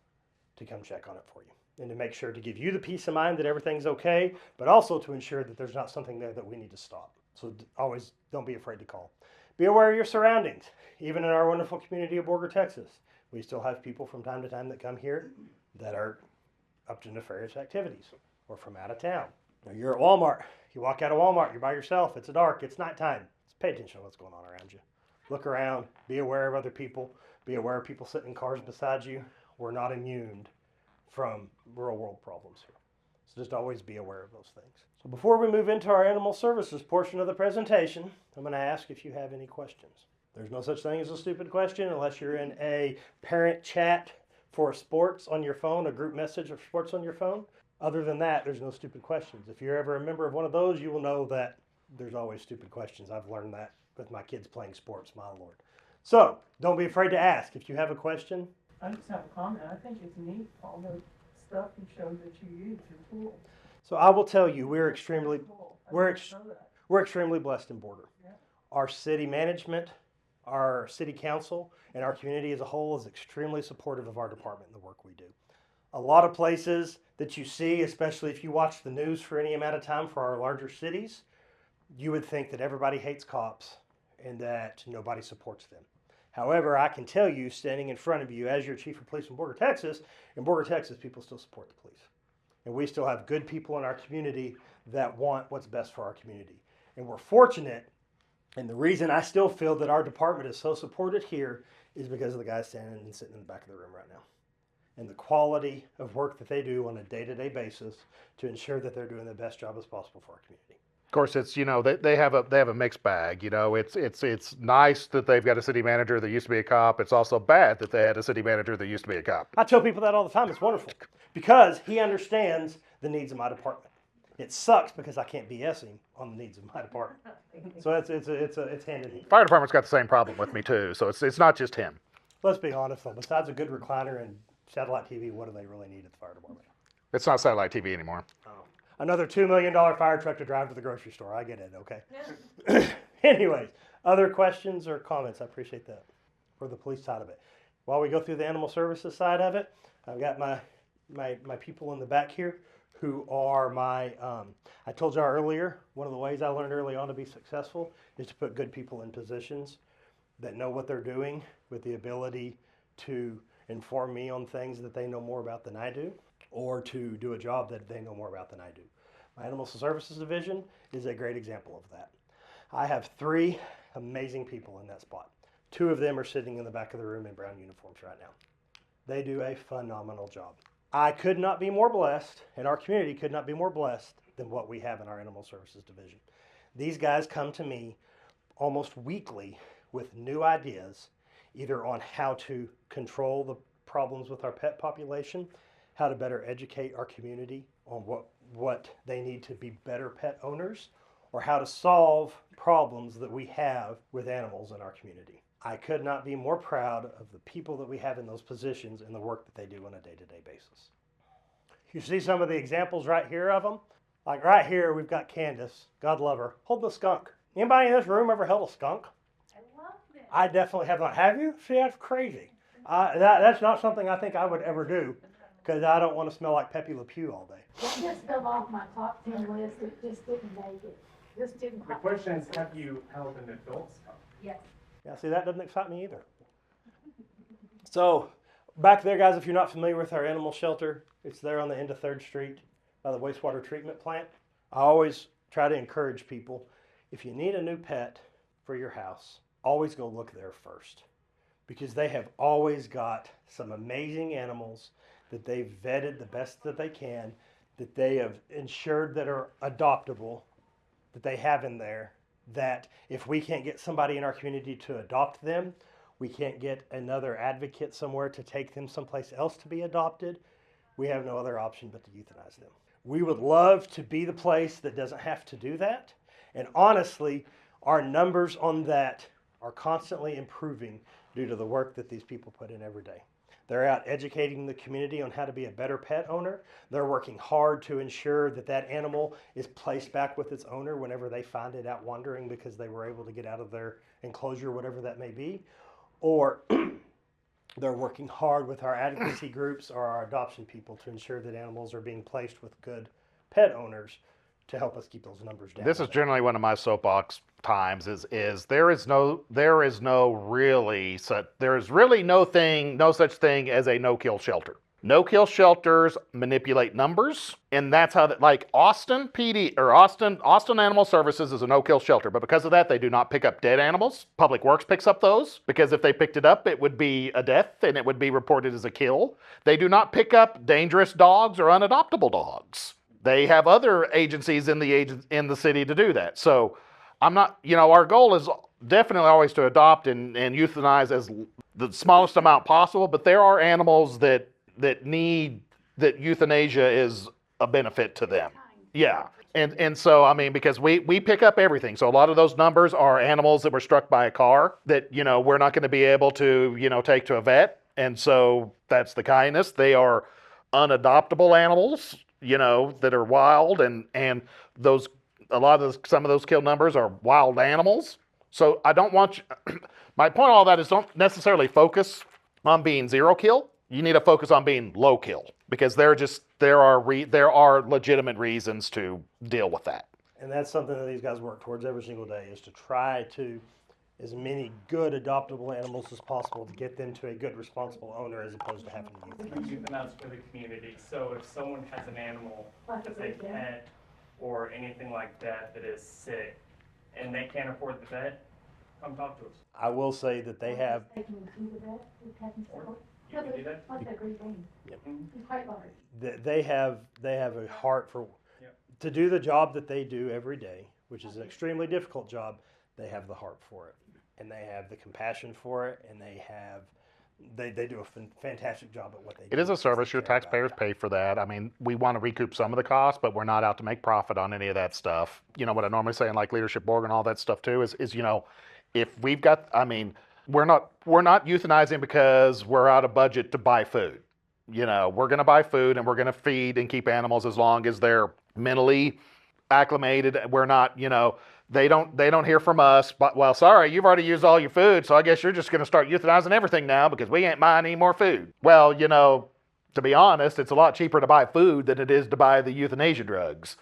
to come check on it for you and to make sure to give you the peace of mind that everything's okay, but also to ensure that there's not something there that we need to stop. So always don't be afraid to call. Be aware of your surroundings. Even in our wonderful community of Borger, Texas, we still have people from time to time that come here that are up to nefarious activities or from out of town. Now you're at Walmart. You walk out of Walmart, you're by yourself. It's dark. It's nighttime. Just pay attention to what's going on around you. Look around. Be aware of other people. Be aware of people sitting in cars beside you. We're not immune from real world problems here. So just always be aware of those things. So before we move into our animal services portion of the presentation, I'm going to ask if you have any questions. There's no such thing as a stupid question unless you're in a parent chat for sports on your phone, a group message of sports on your phone. Other than that, there's no stupid questions. If you're ever a member of one of those, you will know that there's always stupid questions. I've learned that with my kids playing sports, my lord. So don't be afraid to ask. If you have a question, I just have a comment. I think it's neat, all the stuff you showed that you use in pool. so I will tell you, we're extremely Cool. I We're didn't know that. We're extremely blessed in Borger. Yeah. Our city management, our city council, and our community as a whole is extremely supportive of our department and the work we do. A lot of places that you see, especially if you watch the news for any amount of time for our larger cities, you would think that everybody hates cops and that nobody supports them. However, I can tell you, standing in front of you as your chief of police in Borger, Texas, people still support the police. And we still have good people in our community that want what's best for our community. And we're fortunate, and the reason I still feel that our department is so supported here is because of the guys standing and sitting in the back of the room right now. And the quality of work that they do on a day-to-day basis to ensure that they're doing the best job as possible for our community. Of course, it's, you know, they have a mixed bag. You know, it's nice that they've got a city manager that used to be a cop. It's also bad that they had a city manager that used to be a cop. I tell people that all the time. It's wonderful because he understands the needs of my department. It sucks because I can't BS him on the needs of my department. So it's hand in hand. Fire department's got the same problem with me too. So it's not just him. Let's be honest though. Besides a good recliner and satellite TV, what do they really need at the fire department? It's not satellite TV anymore. Another $2 million fire truck to drive to the grocery store. I get it. Okay. Anyways, other questions or comments? I appreciate that for the police side of it. While we go through the animal services side of it, I've got my people in the back here who are my, I told you earlier, one of the ways I learned early on to be successful is to put good people in positions that know what they're doing with the ability to inform me on things that they know more about than I do, or to do a job that they know more about than I do. My Animal Services Division is a great example of that. I have 3 amazing people in that spot. 2 of them are sitting in the back of the room in brown uniforms right now. They do a phenomenal job. I could not be more blessed, and our community could not be more blessed than what we have in our Animal Services Division. These guys come to me almost weekly with new ideas, either on how to control the problems with our pet population, how to better educate our community on what they need to be better pet owners, or how to solve problems that we have with animals in our community. I could not be more proud of the people that we have in those positions and the work that they do on a day-to-day basis. You see some of the examples right here of them? Like right here, we've got Candace, God love her, holding a skunk. Anybody in this room ever held a skunk? I love them. I definitely have not. Have you? See, that's crazy. That's not something I think I would ever do, because I don't want to smell like Pepe Le Pew all day. It just fell off my top 10 list. It just didn't make it. Just didn't. The question is, have you held an adult skunk? Yes. Yeah, see, that doesn't excite me either. So, back there, guys, if you're not familiar with our animal shelter, it's there on the end of 3rd Street by the wastewater treatment plant. I always try to encourage people, if you need a new pet for your house, always go look there first, because they have always got some amazing animals that they've vetted the best that they can, that they have ensured that are adoptable, that they have in there, that if we can't get somebody in our community to adopt them, we can't get another advocate somewhere to take them someplace else to be adopted, we have no other option but to euthanize them. We would love to be the place that doesn't have to do that. And honestly, our numbers on that are constantly improving due to the work that these people put in every day. They're out educating the community on how to be a better pet owner. They're working hard to ensure that that animal is placed back with its owner whenever they find it out wandering because they were able to get out of their enclosure, whatever that may be. Or they're working hard with our advocacy groups or our adoption people to ensure that animals are being placed with good pet owners to help us keep those numbers down. This is generally one of my soapbox times is there is really no such thing as a no-kill shelter. No-kill shelters manipulate numbers, and that's how like Austin PD or Austin Animal Services is a no-kill shelter, but because of that they do not pick up dead animals. Public Works picks up those because if they picked it up it would be a death and it would be reported as a kill. They do not pick up dangerous dogs or unadoptable dogs. They have other agencies in the city to do that. So I'm not, our goal is definitely always to adopt and euthanize as the smallest amount possible, but there are animals that need, that euthanasia is a benefit to them. Yeah. And so, I mean, because we pick up everything. So a lot of those numbers are animals that were struck by a car that, we're not going to be able to, take to a vet. And so that's the kindness. They are unadoptable animals, that are wild, and some of those kill numbers are wild animals. So I don't want you, my point of all that is don't necessarily focus on being zero kill. You need to focus on being low kill, because there are legitimate reasons to deal with that. And that's something that these guys work towards every single day, is to try to as many good adoptable animals as possible to get them to a good responsible owner as opposed to having to euthanize. Euthanize for the community. So if someone has an animal, if a pet or anything like that is sick and they can't afford the vet, come talk to us. I will say that they have. Taking them to the vet, we've had them several. You can do that. That's a great thing. Yep. It's quite large. They have a heart for to do the job that they do every day, which is an extremely difficult job. They have the heart for it, and they have the compassion for it, and they do a fantastic job at what they do. It is a service. Your taxpayers pay for that. I mean, we want to recoup some of the costs, but we're not out to make profit on any of that stuff. What I normally say in like Leadership Borg and all that stuff too is if we've got, I mean, we're not euthanizing because we're out of budget to buy food. We're going to buy food and we're going to feed and keep animals as long as they're mentally acclimated. We're not, they don't hear from us, but, well, sorry, you've already used all your food, so I guess you're just going to start euthanizing everything now because we ain't buying any more food. Well, to be honest, it's a lot cheaper to buy food than it is to buy the euthanasia drugs.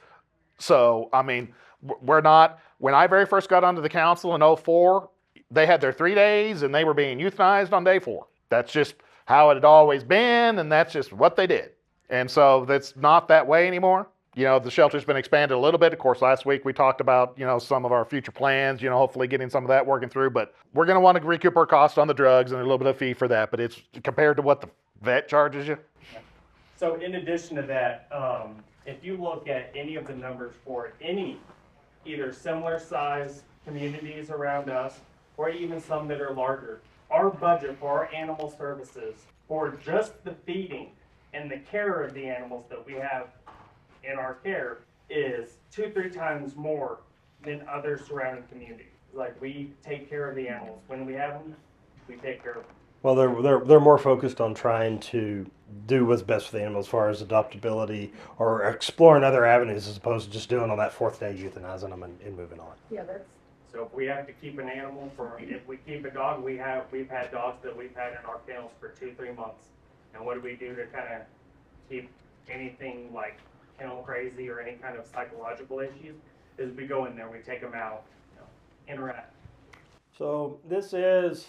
So, I mean, we're not, when I very first got onto the council in '04, they had their 3 days and they were being euthanized on day 4. That's just how it had always been, and that's just what they did. And so that's not that way anymore. You know, the shelter's been expanded a little bit. Of course, last week we talked about, you know, some of our future plans, you know, hopefully getting some of that working through. But we're going to want to recoup our cost on the drugs and a little bit of fee for that. But it's compared to what the vet charges you. So in addition to that, if you look at any of the numbers for any either similar size communities around us or even some that are larger, our budget for our animal services for just the feeding and the care of the animals that we have in our care is 2-3 times more than other surrounding communities. Like, we take care of the animals. When we have them, we take care of them. Well, they're more focused on trying to do what's best for the animal as far as adoptability or exploring other avenues as opposed to just doing on that 4th day euthanizing them and moving on. Yeah, that's, So if we have to keep an animal if we keep a dog, we've had dogs that we've had in our kennels for 2-3 months. And what do we do to kind of keep anything like kennel crazy or any kind of psychological issues? Is we go in there, we take them out, you know, interact. So this is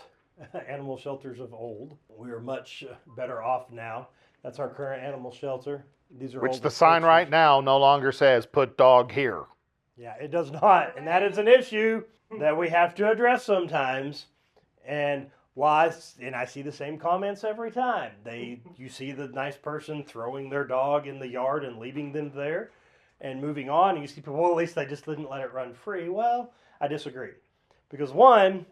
animal shelters of old. We are much better off now. That's our current animal shelter. These are Which old the sign right restrictions. now no longer says put dog here. Yeah, it does not, and that is an issue that we have to address sometimes. And I see the same comments every time. You see the nice person throwing their dog in the yard and leaving them there, and moving on. And you see people, well, at least they just didn't let it run free. Well, I disagree, because one,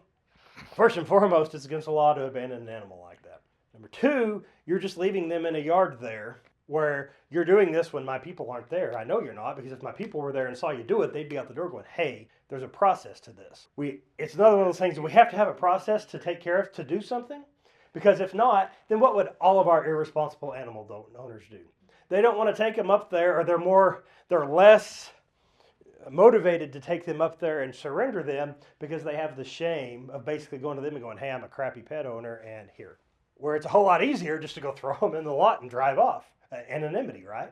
first and foremost, it's against the law to abandon an animal like that. Number two, you're just leaving them in a yard there where you're doing this when my people aren't there. I know you're not, because if my people were there and saw you do it, they'd be out the door going, hey, there's a process to this. It's another one of those things that we have to have a process to take care of, to do something, because if not, then what would all of our irresponsible animal owners do? They don't want to take them up there, or they're less motivated to take them up there and surrender them because they have the shame of basically going to them and going, hey, I'm a crappy pet owner, and here. Where it's a whole lot easier just to go throw them in the lot and drive off. Anonymity, right?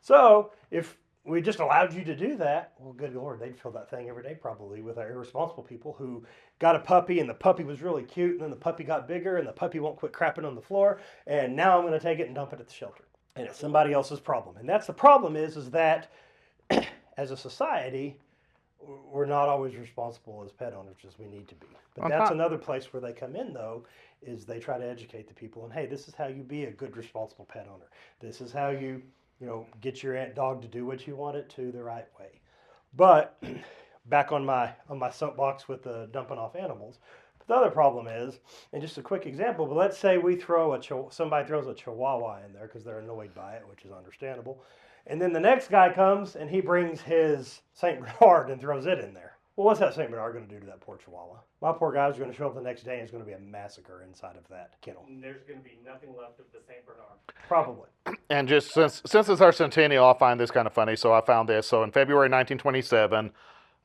So if we just allowed you to do that, well, good Lord, they'd fill that thing every day probably with our irresponsible people who got a puppy, and the puppy was really cute, and then the puppy got bigger, and the puppy won't quit crapping on the floor, and now I'm going to take it and dump it at the shelter. And it's somebody else's problem. And that's the problem is that as a society, we're not always responsible as pet owners as we need to be. But that's another place where they come in, though, is they try to educate the people. And, hey, this is how you be a good, responsible pet owner. This is how you get your dog to do what you want it to the right way. But back on my soapbox with the dumping off animals, the other problem is, and just a quick example, but let's say we somebody throws a Chihuahua in there because they're annoyed by it, which is understandable. And then the next guy comes and he brings his St. Bernard and throws it in there. Well, what's that St. Bernard going to do to that poor Chihuahua? My poor guy's going to show up the next day and it's going to be a massacre inside of that kennel. And there's going to be nothing left of the St. Bernard. Probably. And just since it's our centennial, I find this kind of funny. So I found this. So in February 1927,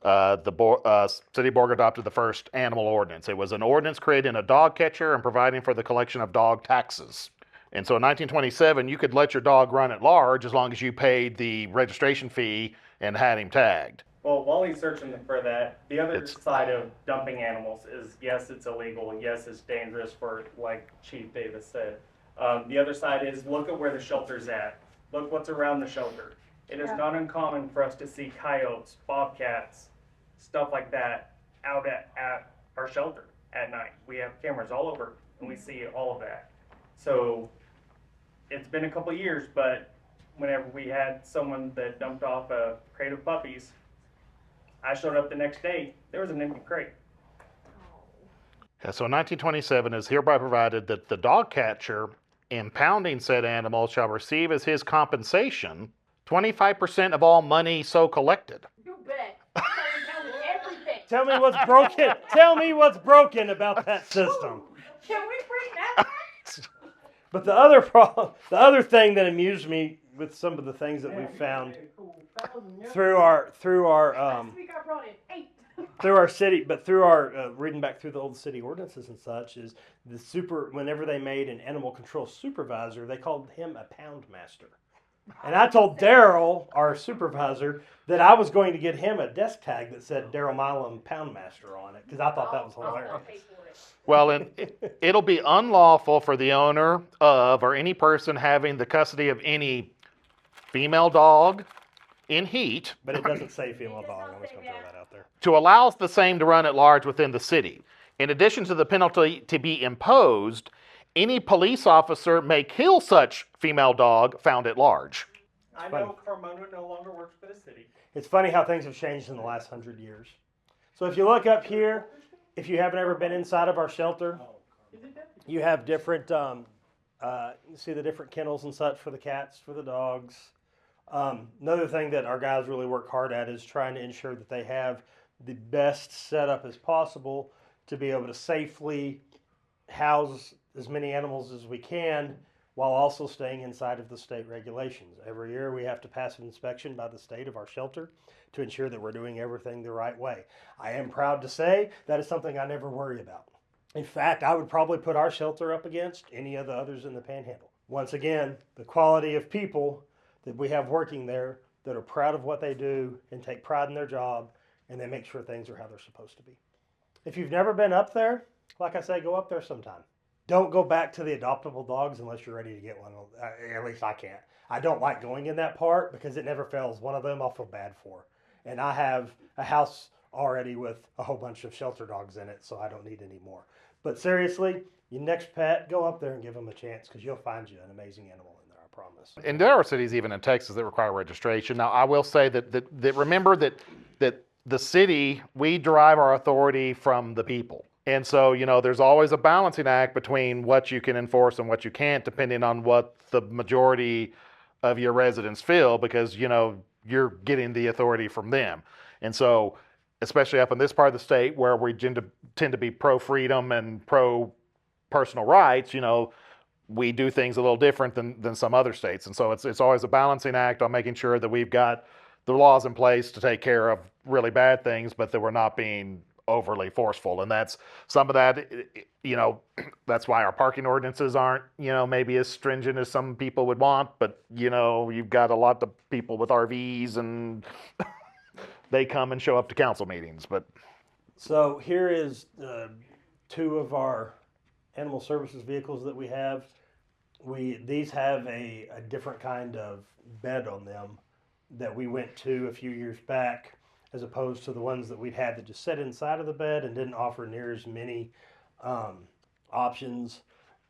the City of Borger adopted the first animal ordinance. It was an ordinance creating a dog catcher and providing for the collection of dog taxes. And so in 1927, you could let your dog run at large as long as you paid the registration fee and had him tagged. Well, while he's searching for that, the other side of dumping animals is, yes, it's illegal. Yes, it's dangerous for, like Chief Davis said. The other side is, look at where the shelter's at. Look what's around the shelter. It is not uncommon for us to see coyotes, bobcats, stuff like that out at our shelter at night. We have cameras all over, and we see all of that. So it's been a couple of years, but whenever we had someone that dumped off a crate of puppies, I showed up the next day, there was an empty crate. Yeah, so in 1927 is hereby provided that the dog catcher impounding said animal shall receive as his compensation 25% of all money so collected. you bet. Tell me everything. Tell me what's broken. Tell me what's broken about that system. Can we bring that back? But the other thing that amused me with some of the things that we found through our Last week I brought in 8. through our city, but through our reading back through the old city ordinances and such, is whenever they made an animal control supervisor, they called him a pound master. And I told Daryl, our supervisor, that I was going to get him a desk tag that said Daryl Milam Pound Master on it because I thought that was hilarious. Well, it'll be unlawful for the owner of or any person having the custody of any female dog in heat But it doesn't say female dog. I'm just going to throw that out there. to allow the same to run at large within the city. In addition to the penalty to be imposed, any police officer may kill such female dog found at large. I know Carmona no longer works for the city. It's funny how things have changed in the last 100 years. So if you look up here, if you haven't ever been inside of our shelter, you have different, see the different kennels and such for the cats, for the dogs. Another thing that our guys really work hard at is trying to ensure that they have the best setup as possible to be able to safely house as many animals as we can while also staying inside of the state regulations. Every year we have to pass an inspection by the state of our shelter to ensure that we're doing everything the right way. I am proud to say that is something I never worry about. In fact, I would probably put our shelter up against any of the others in the Panhandle. Once again, the quality of people that we have working there that are proud of what they do and take pride in their job, and they make sure things are how they're supposed to be. If you've never been up there, like I say, go up there sometime. Don't go back to the adoptable dogs unless you're ready to get one. At least I can't. I don't like going in that part because it never fails. One of them I'll feel bad for. And I have a house already with a whole bunch of shelter dogs in it, so I don't need any more. But seriously, your next pet, go up there and give them a chance because you'll find you an amazing animal in there, I promise. And there are cities even in Texas that require registration. Now, I will say that remember that the city, we derive our authority from the people. And so, there's always a balancing act between what you can enforce and what you can't, depending on what the majority of your residents feel, because, you're getting the authority from them. And so, especially up in this part of the state where we tend to be pro-freedom and pro-personal rights, we do things a little different than some other states. And so it's always a balancing act on making sure that we've got the laws in place to take care of really bad things, but that we're not being overly forceful. And that's some of that, that's why our parking ordinances aren't, maybe as stringent as some people would want, but, you've got a lot of people with RVs and they come and show up to council meetings. But so here is two of our animal services vehicles that we have. These have a different kind of bed on them that we went to a few years back, as opposed to the ones that we'd had that just sat inside of the bed and didn't offer near as many options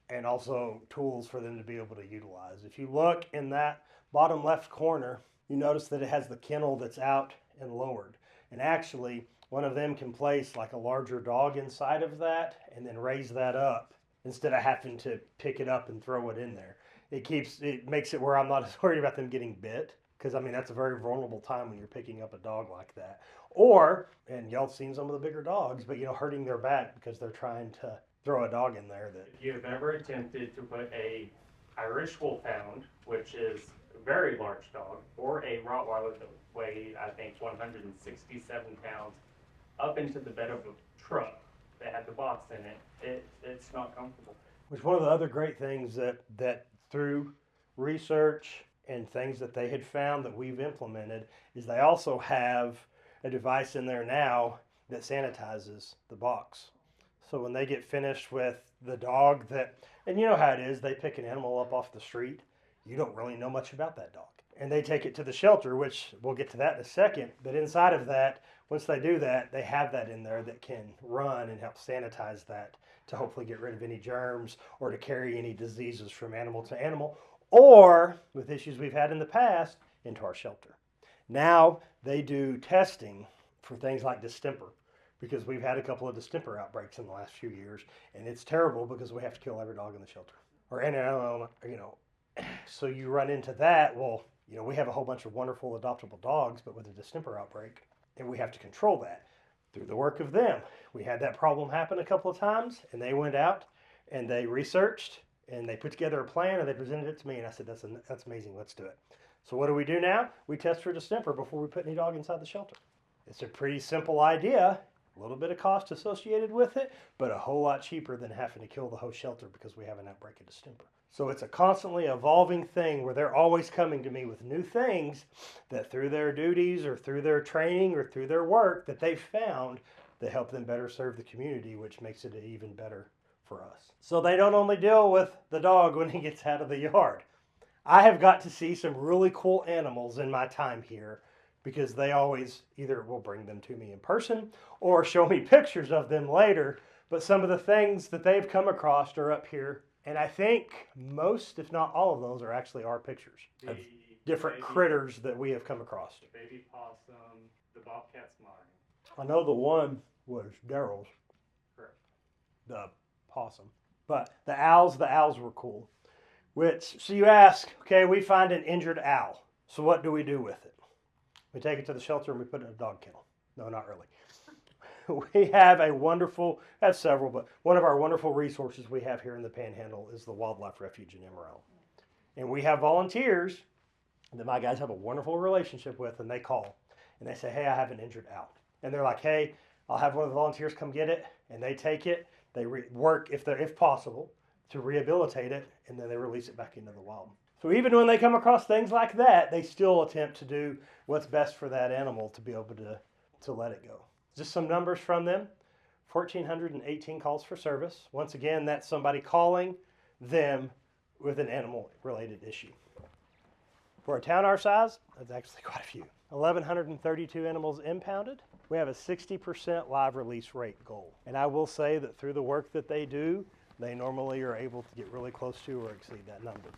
and also tools for them to be able to utilize. If you look in that bottom left corner, you notice that it has the kennel that's out and lowered. And actually, one of them can place like a larger dog inside of that and then raise that up instead of having to pick it up and throw it in there. It makes it where I'm not as worried about them getting bit. Because, that's a very vulnerable time when you're picking up a dog like that. Or, and y'all seen some of the bigger dogs, but, hurting their back because they're trying to throw a dog in there. If you've ever attempted to put a Irish Wolfhound, which is a very large dog, or a Rottweiler that weighed, I think, 167 pounds, up into the bed of a truck that had the box in it, it's not comfortable. Which one of the other great things that through research and things that they had found that we've implemented is they also have a device in there now that sanitizes the box. So when they get finished with the dog and you know how it is, they pick an animal up off the street, you don't really know much about that dog. And they take it to the shelter, which we'll get to that in a second. But inside of that, once they do that, they have that in there that can run and help sanitize that to hopefully get rid of any germs or to carry any diseases from animal to animal, or with issues we've had in the past, into our shelter. Now they do testing for things like distemper, because we've had a couple of distemper outbreaks in the last few years, and it's terrible because we have to kill every dog in the shelter. So you run into that. Well, we have a whole bunch of wonderful adoptable dogs, but with a distemper outbreak, and we have to control that through the work of them. We had that problem happen a couple of times, and they went out and they researched and they put together a plan and they presented it to me, and I said, that's amazing, let's do it. So what do we do now? We test for distemper before we put any dog inside the shelter. It's a pretty simple idea, a little bit of cost associated with it, but a whole lot cheaper than having to kill the whole shelter because we have an outbreak of distemper. So it's a constantly evolving thing where they're always coming to me with new things that through their duties or through their training or through their work that they've found that help them better serve the community, which makes it even better for us. So they don't only deal with the dog when he gets out of the yard. I have got to see some really cool animals in my time here because they always either will bring them to me in person or show me pictures of them later. But some of the things that they've come across are up here. And I think most, if not all of those, are actually our pictures of different critters that we have come across. The baby possum, the bobcat's mine. I know the one was Daryl's. Correct. The possum. But the owls were cool. So you ask, okay, we find an injured owl. So what do we do with it? We take it to the shelter and we put it in a dog kennel. No, not really. We have several, but one of our wonderful resources we have here in the Panhandle is the Wildlife Refuge in Emerald. And we have volunteers that my guys have a wonderful relationship with, and they call. And they say, hey, I have an injured owl. And they're like, hey, I'll have one of the volunteers come get it. And they take it, they work, if possible, to rehabilitate it, and then they release it back into the wild. So even when they come across things like that, they still attempt to do what's best for that animal to be able to let it go. Just some numbers from them. 1,418 calls for service. Once again, that's somebody calling them with an animal-related issue. For a town our size, that's actually quite a few. 1,132 animals impounded. We have a 60% live release rate goal. And I will say that through the work that they do, they normally are able to get really close to or exceed that number.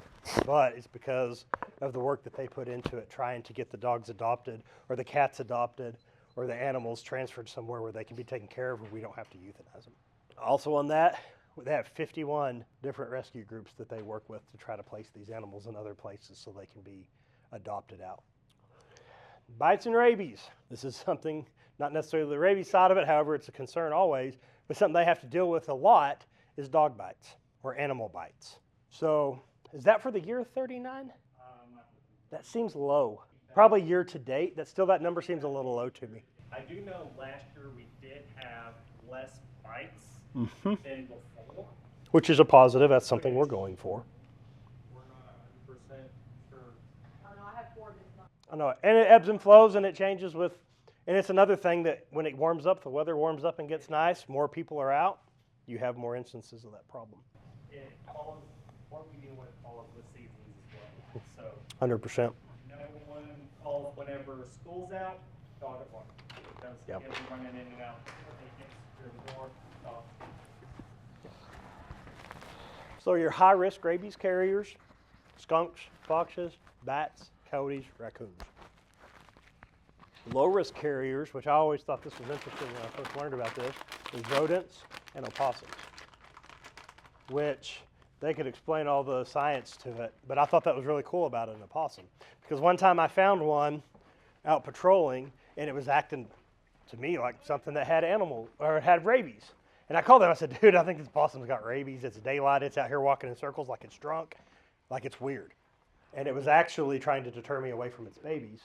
But it's because of the work that they put into it, trying to get the dogs adopted or the cats adopted or the animals transferred somewhere where they can be taken care of where we don't have to euthanize them. Also on that, they have 51 different rescue groups that they work with to try to place these animals in other places so they can be adopted out. Bites and rabies. This is something, not necessarily the rabies side of it, however, it's a concern always, but something they have to deal with a lot is dog bites or animal bites. So is that for the year 39? That seems low. Probably year to date. That number seems a little low to me. I do know last year we did have less bites than before. Which is a positive. That's something we're going for. We're not 100% sure. I know, I have 4 this month. I know, and it ebbs and flows, and it changes with. And it's another thing that when it warms up, the weather warms up and gets nice. More people are out. You have more instances of that problem. It follows what we deal with all of the seasons as well. So 100%. no one calls whenever school's out, dog at one. Because Yep. kids are running in and out. They get scared more, dogs. So your high-risk rabies carriers, skunks, foxes, bats, coyotes, raccoons. Low-risk carriers, which I always thought this was interesting when I first learned about this, is rodents and opossums, which they could explain all the science to it, but I thought that was really cool about an opossum. Because one time I found one out patrolling, and it was acting to me like something that had it had rabies. And I called them, I said, dude, I think this opossum's got rabies. It's daylight, it's out here walking in circles like it's drunk, like it's weird. And it was actually trying to deter me away from its babies.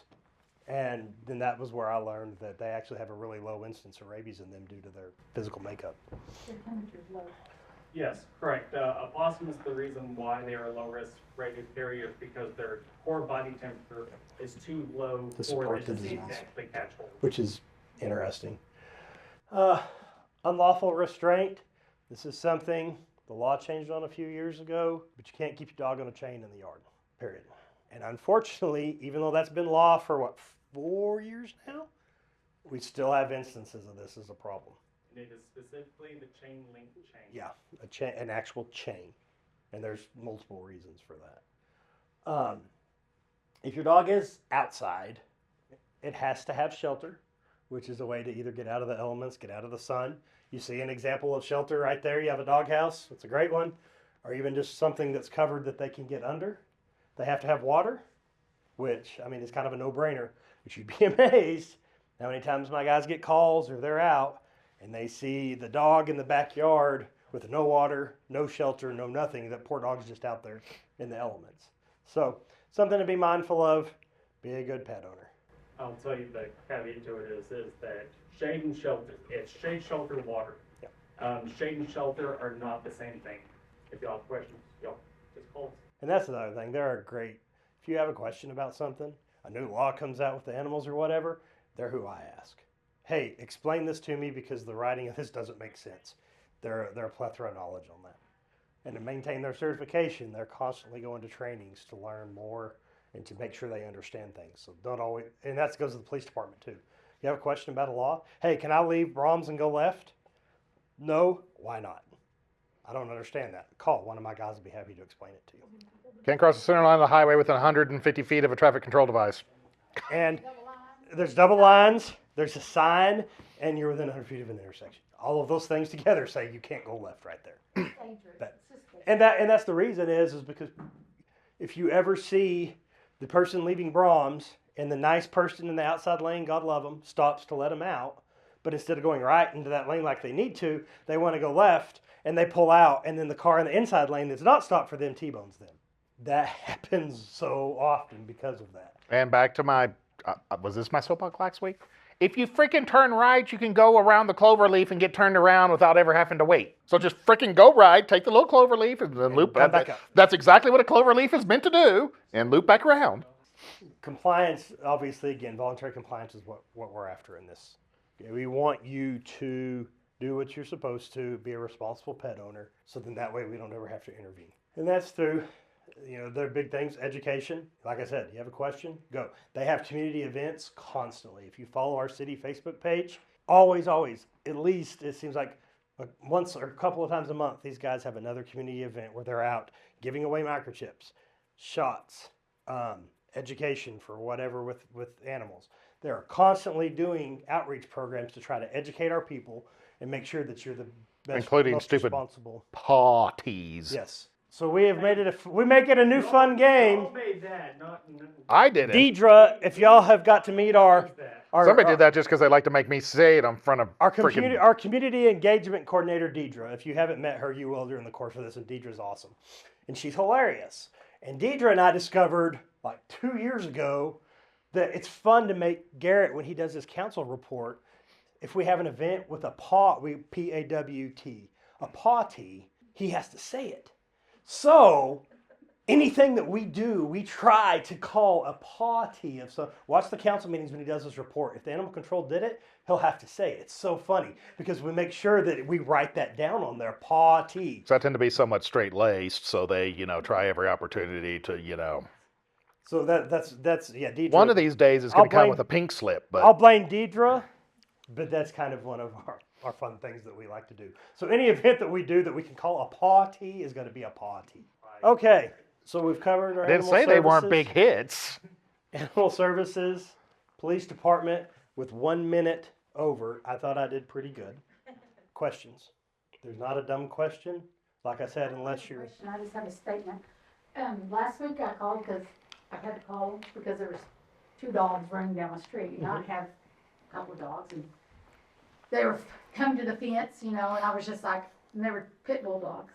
And then that was where I learned that they actually have a really low instance of rabies in them due to their physical makeup. Their temperature's low. Yes, correct. Opossum is the reason why they are low-risk rabies carriers because their core body temperature is too low To for support the the disease disease. to actually catch hold. Which is interesting. Unlawful restraint. This is something the law changed on a few years ago, but you can't keep your dog on a chain in the yard, period. And unfortunately, even though that's been law for 4 years now, we still have instances of this as a problem. And it is specifically the chain link chain. Yeah, an actual chain. And there's multiple reasons for that. If your dog is outside, it has to have shelter, which is a way to either get out of the elements, get out of the sun. You see an example of shelter right there. You have a doghouse. It's a great one. Or even just something that's covered that they can get under. They have to have water, which, I mean, is kind of a no-brainer. But you'd be amazed how many times my guys get calls or they're out and they see the dog in the backyard with no water, no shelter, no nothing. That poor dog's just out there in the elements. So something to be mindful of. Be a good pet owner. I'll tell you the caveat to it is that shade and shelter, it's shade, shelter, water. Shade and shelter are not the same thing. If y'all have questions, y'all just call us. And that's another thing. They're great. If you have a question about something, a new law comes out with the animals or whatever, they're who I ask. Hey, explain this to me because the writing of this doesn't make sense. They're a plethora of knowledge on that. And to maintain their certification, they're constantly going to trainings to learn more and to make sure they understand things. So don't always, and that goes to the police department too. You have a question about a law? Hey, can I leave Brahms and go left? No, why not? I don't understand that. Call. One of my guys will be happy to explain it to you. Can't cross the center line of the highway within 150 feet of a traffic control device. And there's double lines, there's a sign, and you're within 100 feet of an intersection. All of those things together say you can't go left right there. But, and that's the reason is because if you ever see the person leaving Brahms and the nice person in the outside lane, God love them, stops to let them out, but instead of going right into that lane like they need to, they want to go left and they pull out, and then the car in the inside lane that's not stopped for them T-bones them. That happens so often because of that. And back to my, was this my soapbox last week? If you freaking turn right, you can go around the clover leaf and get turned around without ever having to wait. So just freaking go right, take the little clover leaf and then loop come back up. That's exactly what a clover leaf is meant to do, and loop back around. Compliance, obviously, again, voluntary compliance is what we're after in this. Okay, we want you to do what you're supposed to, be a responsible pet owner, so then that way we don't ever have to intervene. And that's through, their big things, education. Like I said, you have a question, go. They have community events constantly. If you follow our city Facebook page, always, at least it seems like once or a couple of times a month, these guys have another community event where they're out giving away microchips, shots, education for whatever with animals. They're constantly doing outreach programs to try to educate our people and make sure that you're the best, Including most stupid responsible. Parties. Yes. So we have made it. We make it a new fun game. Y'all made that, not. I did it. Deidre, if y'all have got to meet our Somebody did that just because they like to make me say it in front of our freaking... community engagement coordinator, Deidre. If you haven't met her, you will during the course of this. And Deidre's awesome, and she's hilarious. And Deidre and I discovered like 2 years ago that it's fun to make Garrett when he does his council report. If we have an event with a P-A-W-T, a party, he has to say it. So anything that we do, we try to call a party of some. Watch the council meetings when he does his report. If the animal control did it, he'll have to say it. It's so funny because we make sure that we write that down on their party. So I tend to be somewhat straight-laced, so they, try every opportunity to, So that's Deidre. One of these days is going to come with a pink slip, but... I'll blame Deidre, but that's kind of one of our fun things that we like to do. So any event that we do that we can call a party is going to be a party. Okay, so we've covered our I didn't animal say services, they weren't big hits. Animal services, police department with 1 minute over. I thought I did pretty good. Questions? There's not a dumb question. Like I said, unless you're... I just have a statement. Last week I called because I had to call because there was 2 dogs running down my street. And I have a couple of dogs, and they were coming to the fence, and I was just like, and they were pit bull dogs.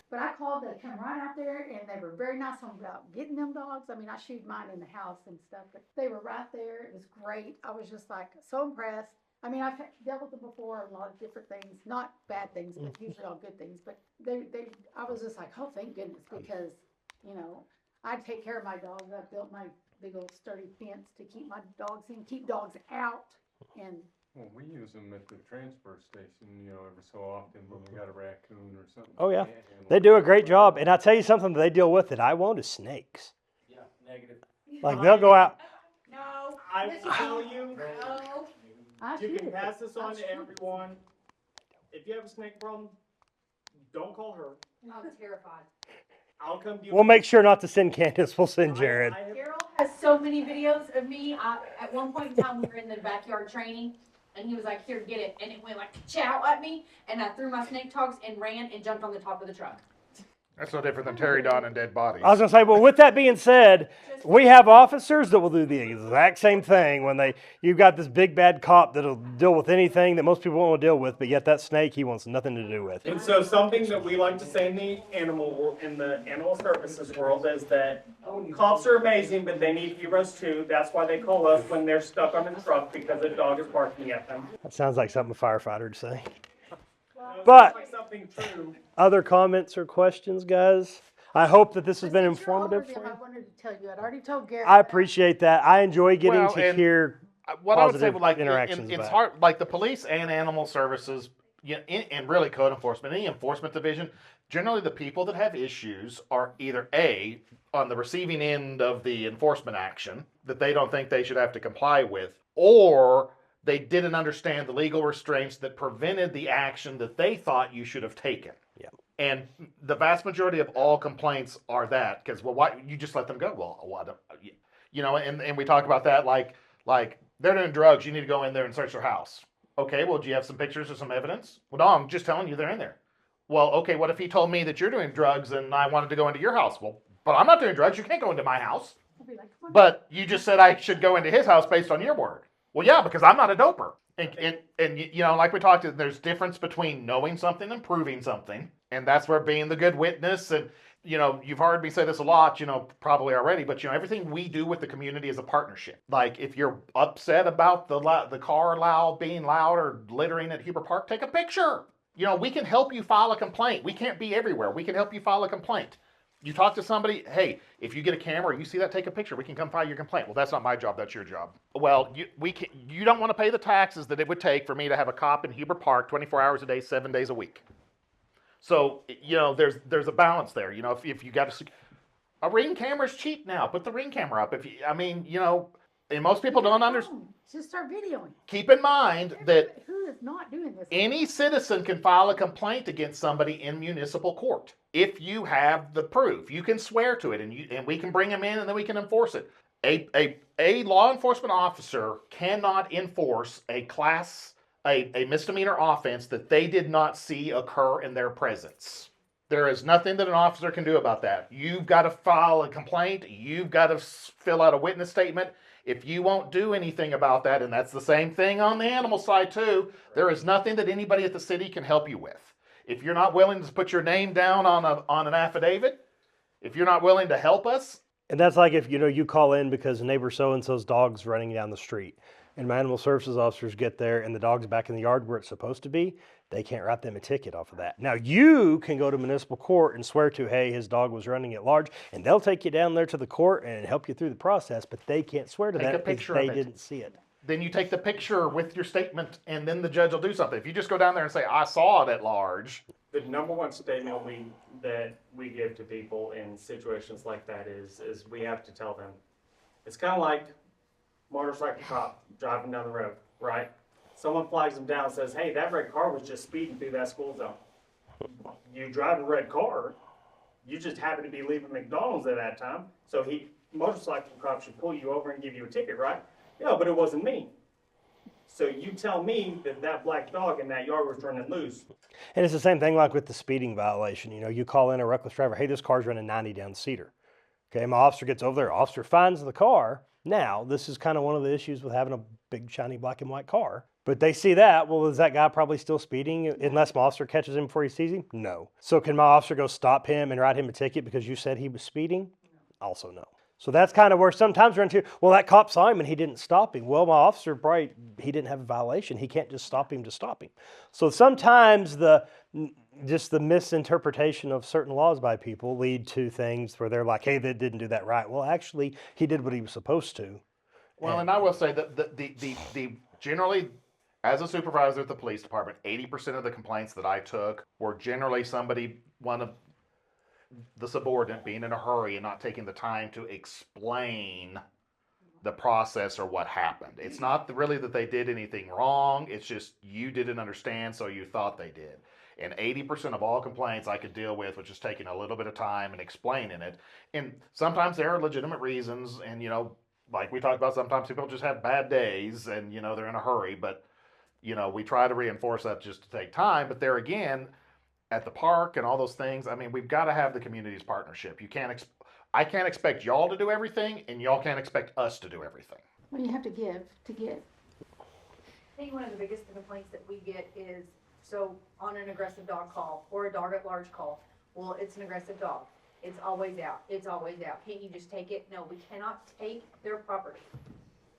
But I called, they come right out there, and they were very nice about getting them dogs. I mean, I shoot mine in the house and stuff, but they were right there. It was great. I was just like so impressed. I mean, I've dealt with them before, a lot of different things, not bad things, but usually all good things. But I was just like, oh, thank goodness, because, I take care of my dogs. I built my big old sturdy fence to keep my dogs in, keep dogs out, and Well, we use them at the transfer station, every so often when we got a raccoon or something. Oh, yeah. Can't handle They it. do a great job. And I'll tell you something that they deal with that I won't is snakes. Yeah, negative. Like they'll go out. no. I will tell you, No. I you shoot can it. pass this on I'll to shoot it. everyone. If you have a snake problem, don't call her. I'm terrified. I'll come to you. We'll make sure not to send Candace. We'll send Jared. I have- Carol has so many videos of me. At one point in time, we were in the backyard training, and he was like, "Here, get it," and it went like chow at me, and I threw my snake dogs and ran and jumped on the top of the truck. That's no different than Terry Don and dead bodies. I was gonna say, well, with that being said, we have officers that will do the exact same thing when you've got this big bad cop that'll deal with anything that most people won't deal with, but yet that snake he wants nothing to do with. And so something that we like to say in the animal services world is that cops are amazing, but they need heroes too. That's why they call us when they're stuck on a truck because a dog is barking at them. That sounds like something a firefighter would say. It But- sounds like something true. Other comments or questions, guys? I hope that this has been Since you're older informative than for I you. wanted to tell you, I'd already told Gary. I that. appreciate that. I enjoy getting Well, to and hear. What I would say, positive like, interactions it's back. hard, like the police and animal services, and really code enforcement, any enforcement division, generally the people that have issues are either A, on the receiving end of the enforcement action that they don't think they should have to comply with, or they didn't understand the legal restraints that prevented the action that they thought you should have taken. Yeah. And the vast majority of all complaints are that, because, well, why you just let them go? Well, what, and we talk about that like they're doing drugs, you need to go in there and search their house. Okay, well, do you have some pictures or some evidence? Well, no, I'm just telling you they're in there. Well, okay, what if he told me that you're doing drugs and I wanted to go into your house? Well, but I'm not doing drugs, you can't go into my house. I'll be like, "Come on." But you just said I should go into his house based on your word. Well, yeah, because I'm not a doper. And like we talked, there's difference between knowing something and proving something. And that's where being the good witness. And, you've heard me say this a lot, probably already, but, everything we do with the community is a partnership. Like, if you're upset about the car being loud or littering at Huber Park, take a picture. We can help you file a complaint. We can't be everywhere. We can help you file a complaint. You talk to somebody, hey, if you get a camera, you see that, take a picture. We can come file your complaint. Well, that's not my job. That's your job. Well, you don't want to pay the taxes that it would take for me to have a cop in Huber Park 24 hours a day, 7 days a week. So, there's a balance there. If you got a Ring camera's cheap now. Put the Ring camera up. And most people don't understand. Just start videoing. Keep in mind that Who is not doing this? any citizen can file a complaint against somebody in municipal court if you have the proof. You can swear to it, and we can bring them in, and then we can enforce it. A law enforcement officer cannot enforce a misdemeanor offense that they did not see occur in their presence. There is nothing that an officer can do about that. You've got to file a complaint. You've got to fill out a witness statement. If you won't do anything about that, and that's the same thing on the animal side too, there is nothing that anybody at the city can help you with. If you're not willing to put your name down on an affidavit, if you're not willing to help us. And that's like if you call in because neighbor so-and-so's dog's running down the street, and my animal services officers get there and the dog's back in the yard where it's supposed to be, they can't write them a ticket off of that. Now you can go to municipal court and swear to, hey, his dog was running at large, and they'll take you down there to the court and help you through the process, but they can't swear to Take a that because picture they of it. didn't see it. Then you take the picture with your statement, and then the judge will do something. If you just go down there and say, I saw it at large. The number one statement that we give to people in situations like that is we have to tell them. It's kind of like motorcycle cop driving down the road, right? Someone flags them down and says, hey, that red car was just speeding through that school zone. You drive a red car, you just happen to be leaving McDonald's at that time, so motorcycle cop should pull you over and give you a ticket, right? Yeah, but it wasn't me. So you tell me that black dog in that yard was running loose. And it's the same thing like with the speeding violation. You call in a reckless driver, hey, this car's running 90 down Cedar. Okay, my officer gets over there, officer finds the car. Now, this is kind of one of the issues with having a big, shiny black and white car. But they see that, well, is that guy probably still speeding unless my officer catches him before he sees him? No. So can my officer go stop him and write him a ticket because you said he was speeding? Also no. So that's kind of where sometimes we're into, well, that cop saw him and he didn't stop him. Well, my officer, he didn't have a violation. He can't just stop him to stop him. So sometimes just the misinterpretation of certain laws by people lead to things where they're like, hey, they didn't do that right. Well, actually, he did what he was supposed to. Well, and I will say that the generally, as a supervisor at the police department, 80% of the complaints that I took were generally one of the subordinate being in a hurry and not taking the time to explain the process or what happened. It's not really that they did anything wrong. It's just you didn't understand, so you thought they did. And 80% of all complaints I could deal with was just taking a little bit of time and explaining it. And sometimes there are legitimate reasons, and like we talked about, sometimes people just have bad days and they're in a hurry, but we try to reinforce that just to take time. But there again, at the park and all those things. I mean, we've got to have the community's partnership. You can't. I can't expect y'all to do everything, and y'all can't expect us to do everything. Well, you have to give to get. I think one of the biggest complaints that we get is, so on an aggressive dog call or a dog at large call, well, it's an aggressive dog. It's always out. It's always out. Can't you just take it? No, we cannot take their property.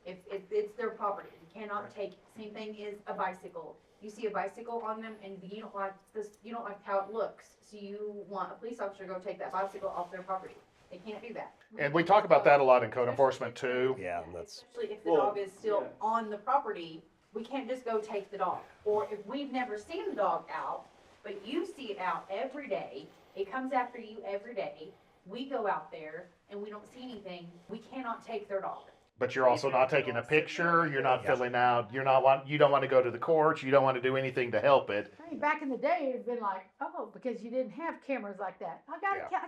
If it's their property, you cannot take it. Same thing is a bicycle. You see a bicycle on them and you don't like this, you don't like how it looks. So you want a police officer to go take that bicycle off their property. They can't do that. And we talk about that a lot in code enforcement too. Yeah, that's Especially if the dog is still on the property, we can't just go take the dog. Or if we've never seen the dog out, but you see it out every day, it comes after you every day, we go out there and we don't see anything, we cannot take their dog. But you're also not taking a picture. You're not filling out. You don't want to go to the courts. You don't want to do anything to help it. I mean, back in the day, it'd been like, oh, because you didn't have cameras like that. I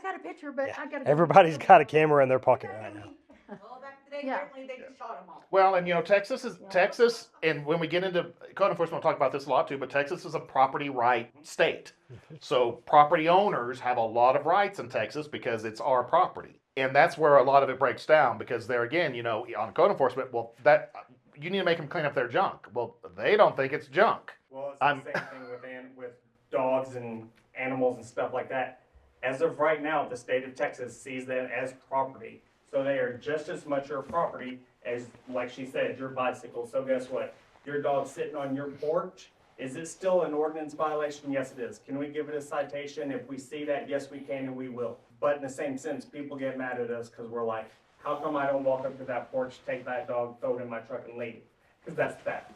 got a picture, but I got. everybody's got a camera in their pocket right now. Well, back in the day, Yeah. apparently they just shot them all. Well, and Texas, and when we get into code enforcement, we'll talk about this a lot too, but Texas is a property right state. So property owners have a lot of rights in Texas because it's our property. And that's where a lot of it breaks down, because there again, on code enforcement, well, that you need to make them clean up their junk. Well, they don't think it's junk. Well, it's the same thing with dogs and animals and stuff like that. As of right now, the state of Texas sees them as property. So they are just as much your property as, like she said, your bicycle. So guess what? Your dog sitting on your porch, is it still an ordinance violation? Yes, it is. Can we give it a citation? If we see that, yes, we can and we will. But in the same sense, people get mad at us because we're like, how come I don't walk up to that porch, take that dog, throw it in my truck and leave? Because that's that.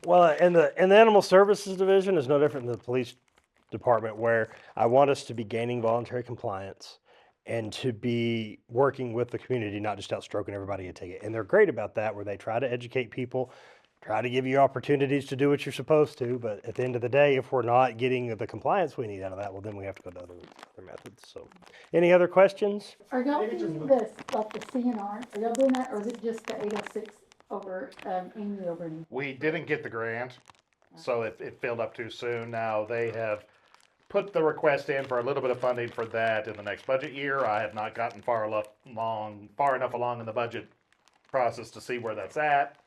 Well, and the Animal Services Division is no different than the police department, where I want us to be gaining voluntary compliance and to be working with the community, not just out stroking everybody a ticket. And they're great about that, where they try to educate people, try to give you opportunities to do what you're supposed to. But at the end of the day, if we're not getting the compliance we need out of that, well, then we have to go to other methods. So, any other questions? Are y'all doing this, like the CNR? Are y'all doing that, or is it just the 806 over, Amy over in? We didn't get the grant, so it filled up too soon. Now they have put the request in for a little bit of funding for that in the next budget year. I have not gotten far enough along in the budget process to see where that's at.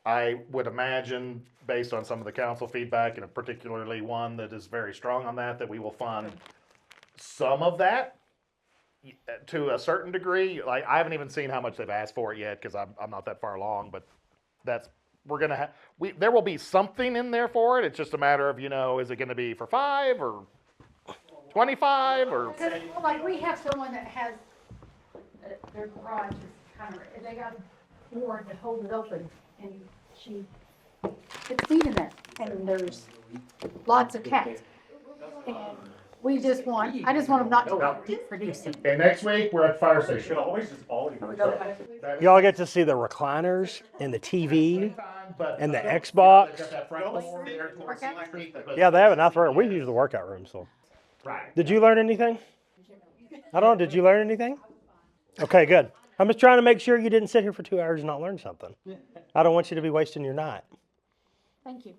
I would imagine, based on some of the council feedback, and particularly one that is very strong on that we will fund some of that to a certain degree. Like, I haven't even seen how much they've asked for it yet, because I'm not that far along, but there will be something in there for it. It's just a matter of, is it going to be for 5 or 25 or? Because, like, we have someone that has, their garage is kind of, they got a board that holds it open, and it's feet in there, and there's lots of cats. And I just want them not to reproduce them. And next week, we're at the fire You should station. always just follow you. Y'all get to see the recliners and the TV and the Xbox. Yeah, they have a nice room. We use the workout room, so. Right. Did you learn anything? I don't know. Did you learn anything? Okay, good. I'm just trying to make sure you didn't sit here for 2 hours and not learn something. I don't want you to be wasting your night. Thank you.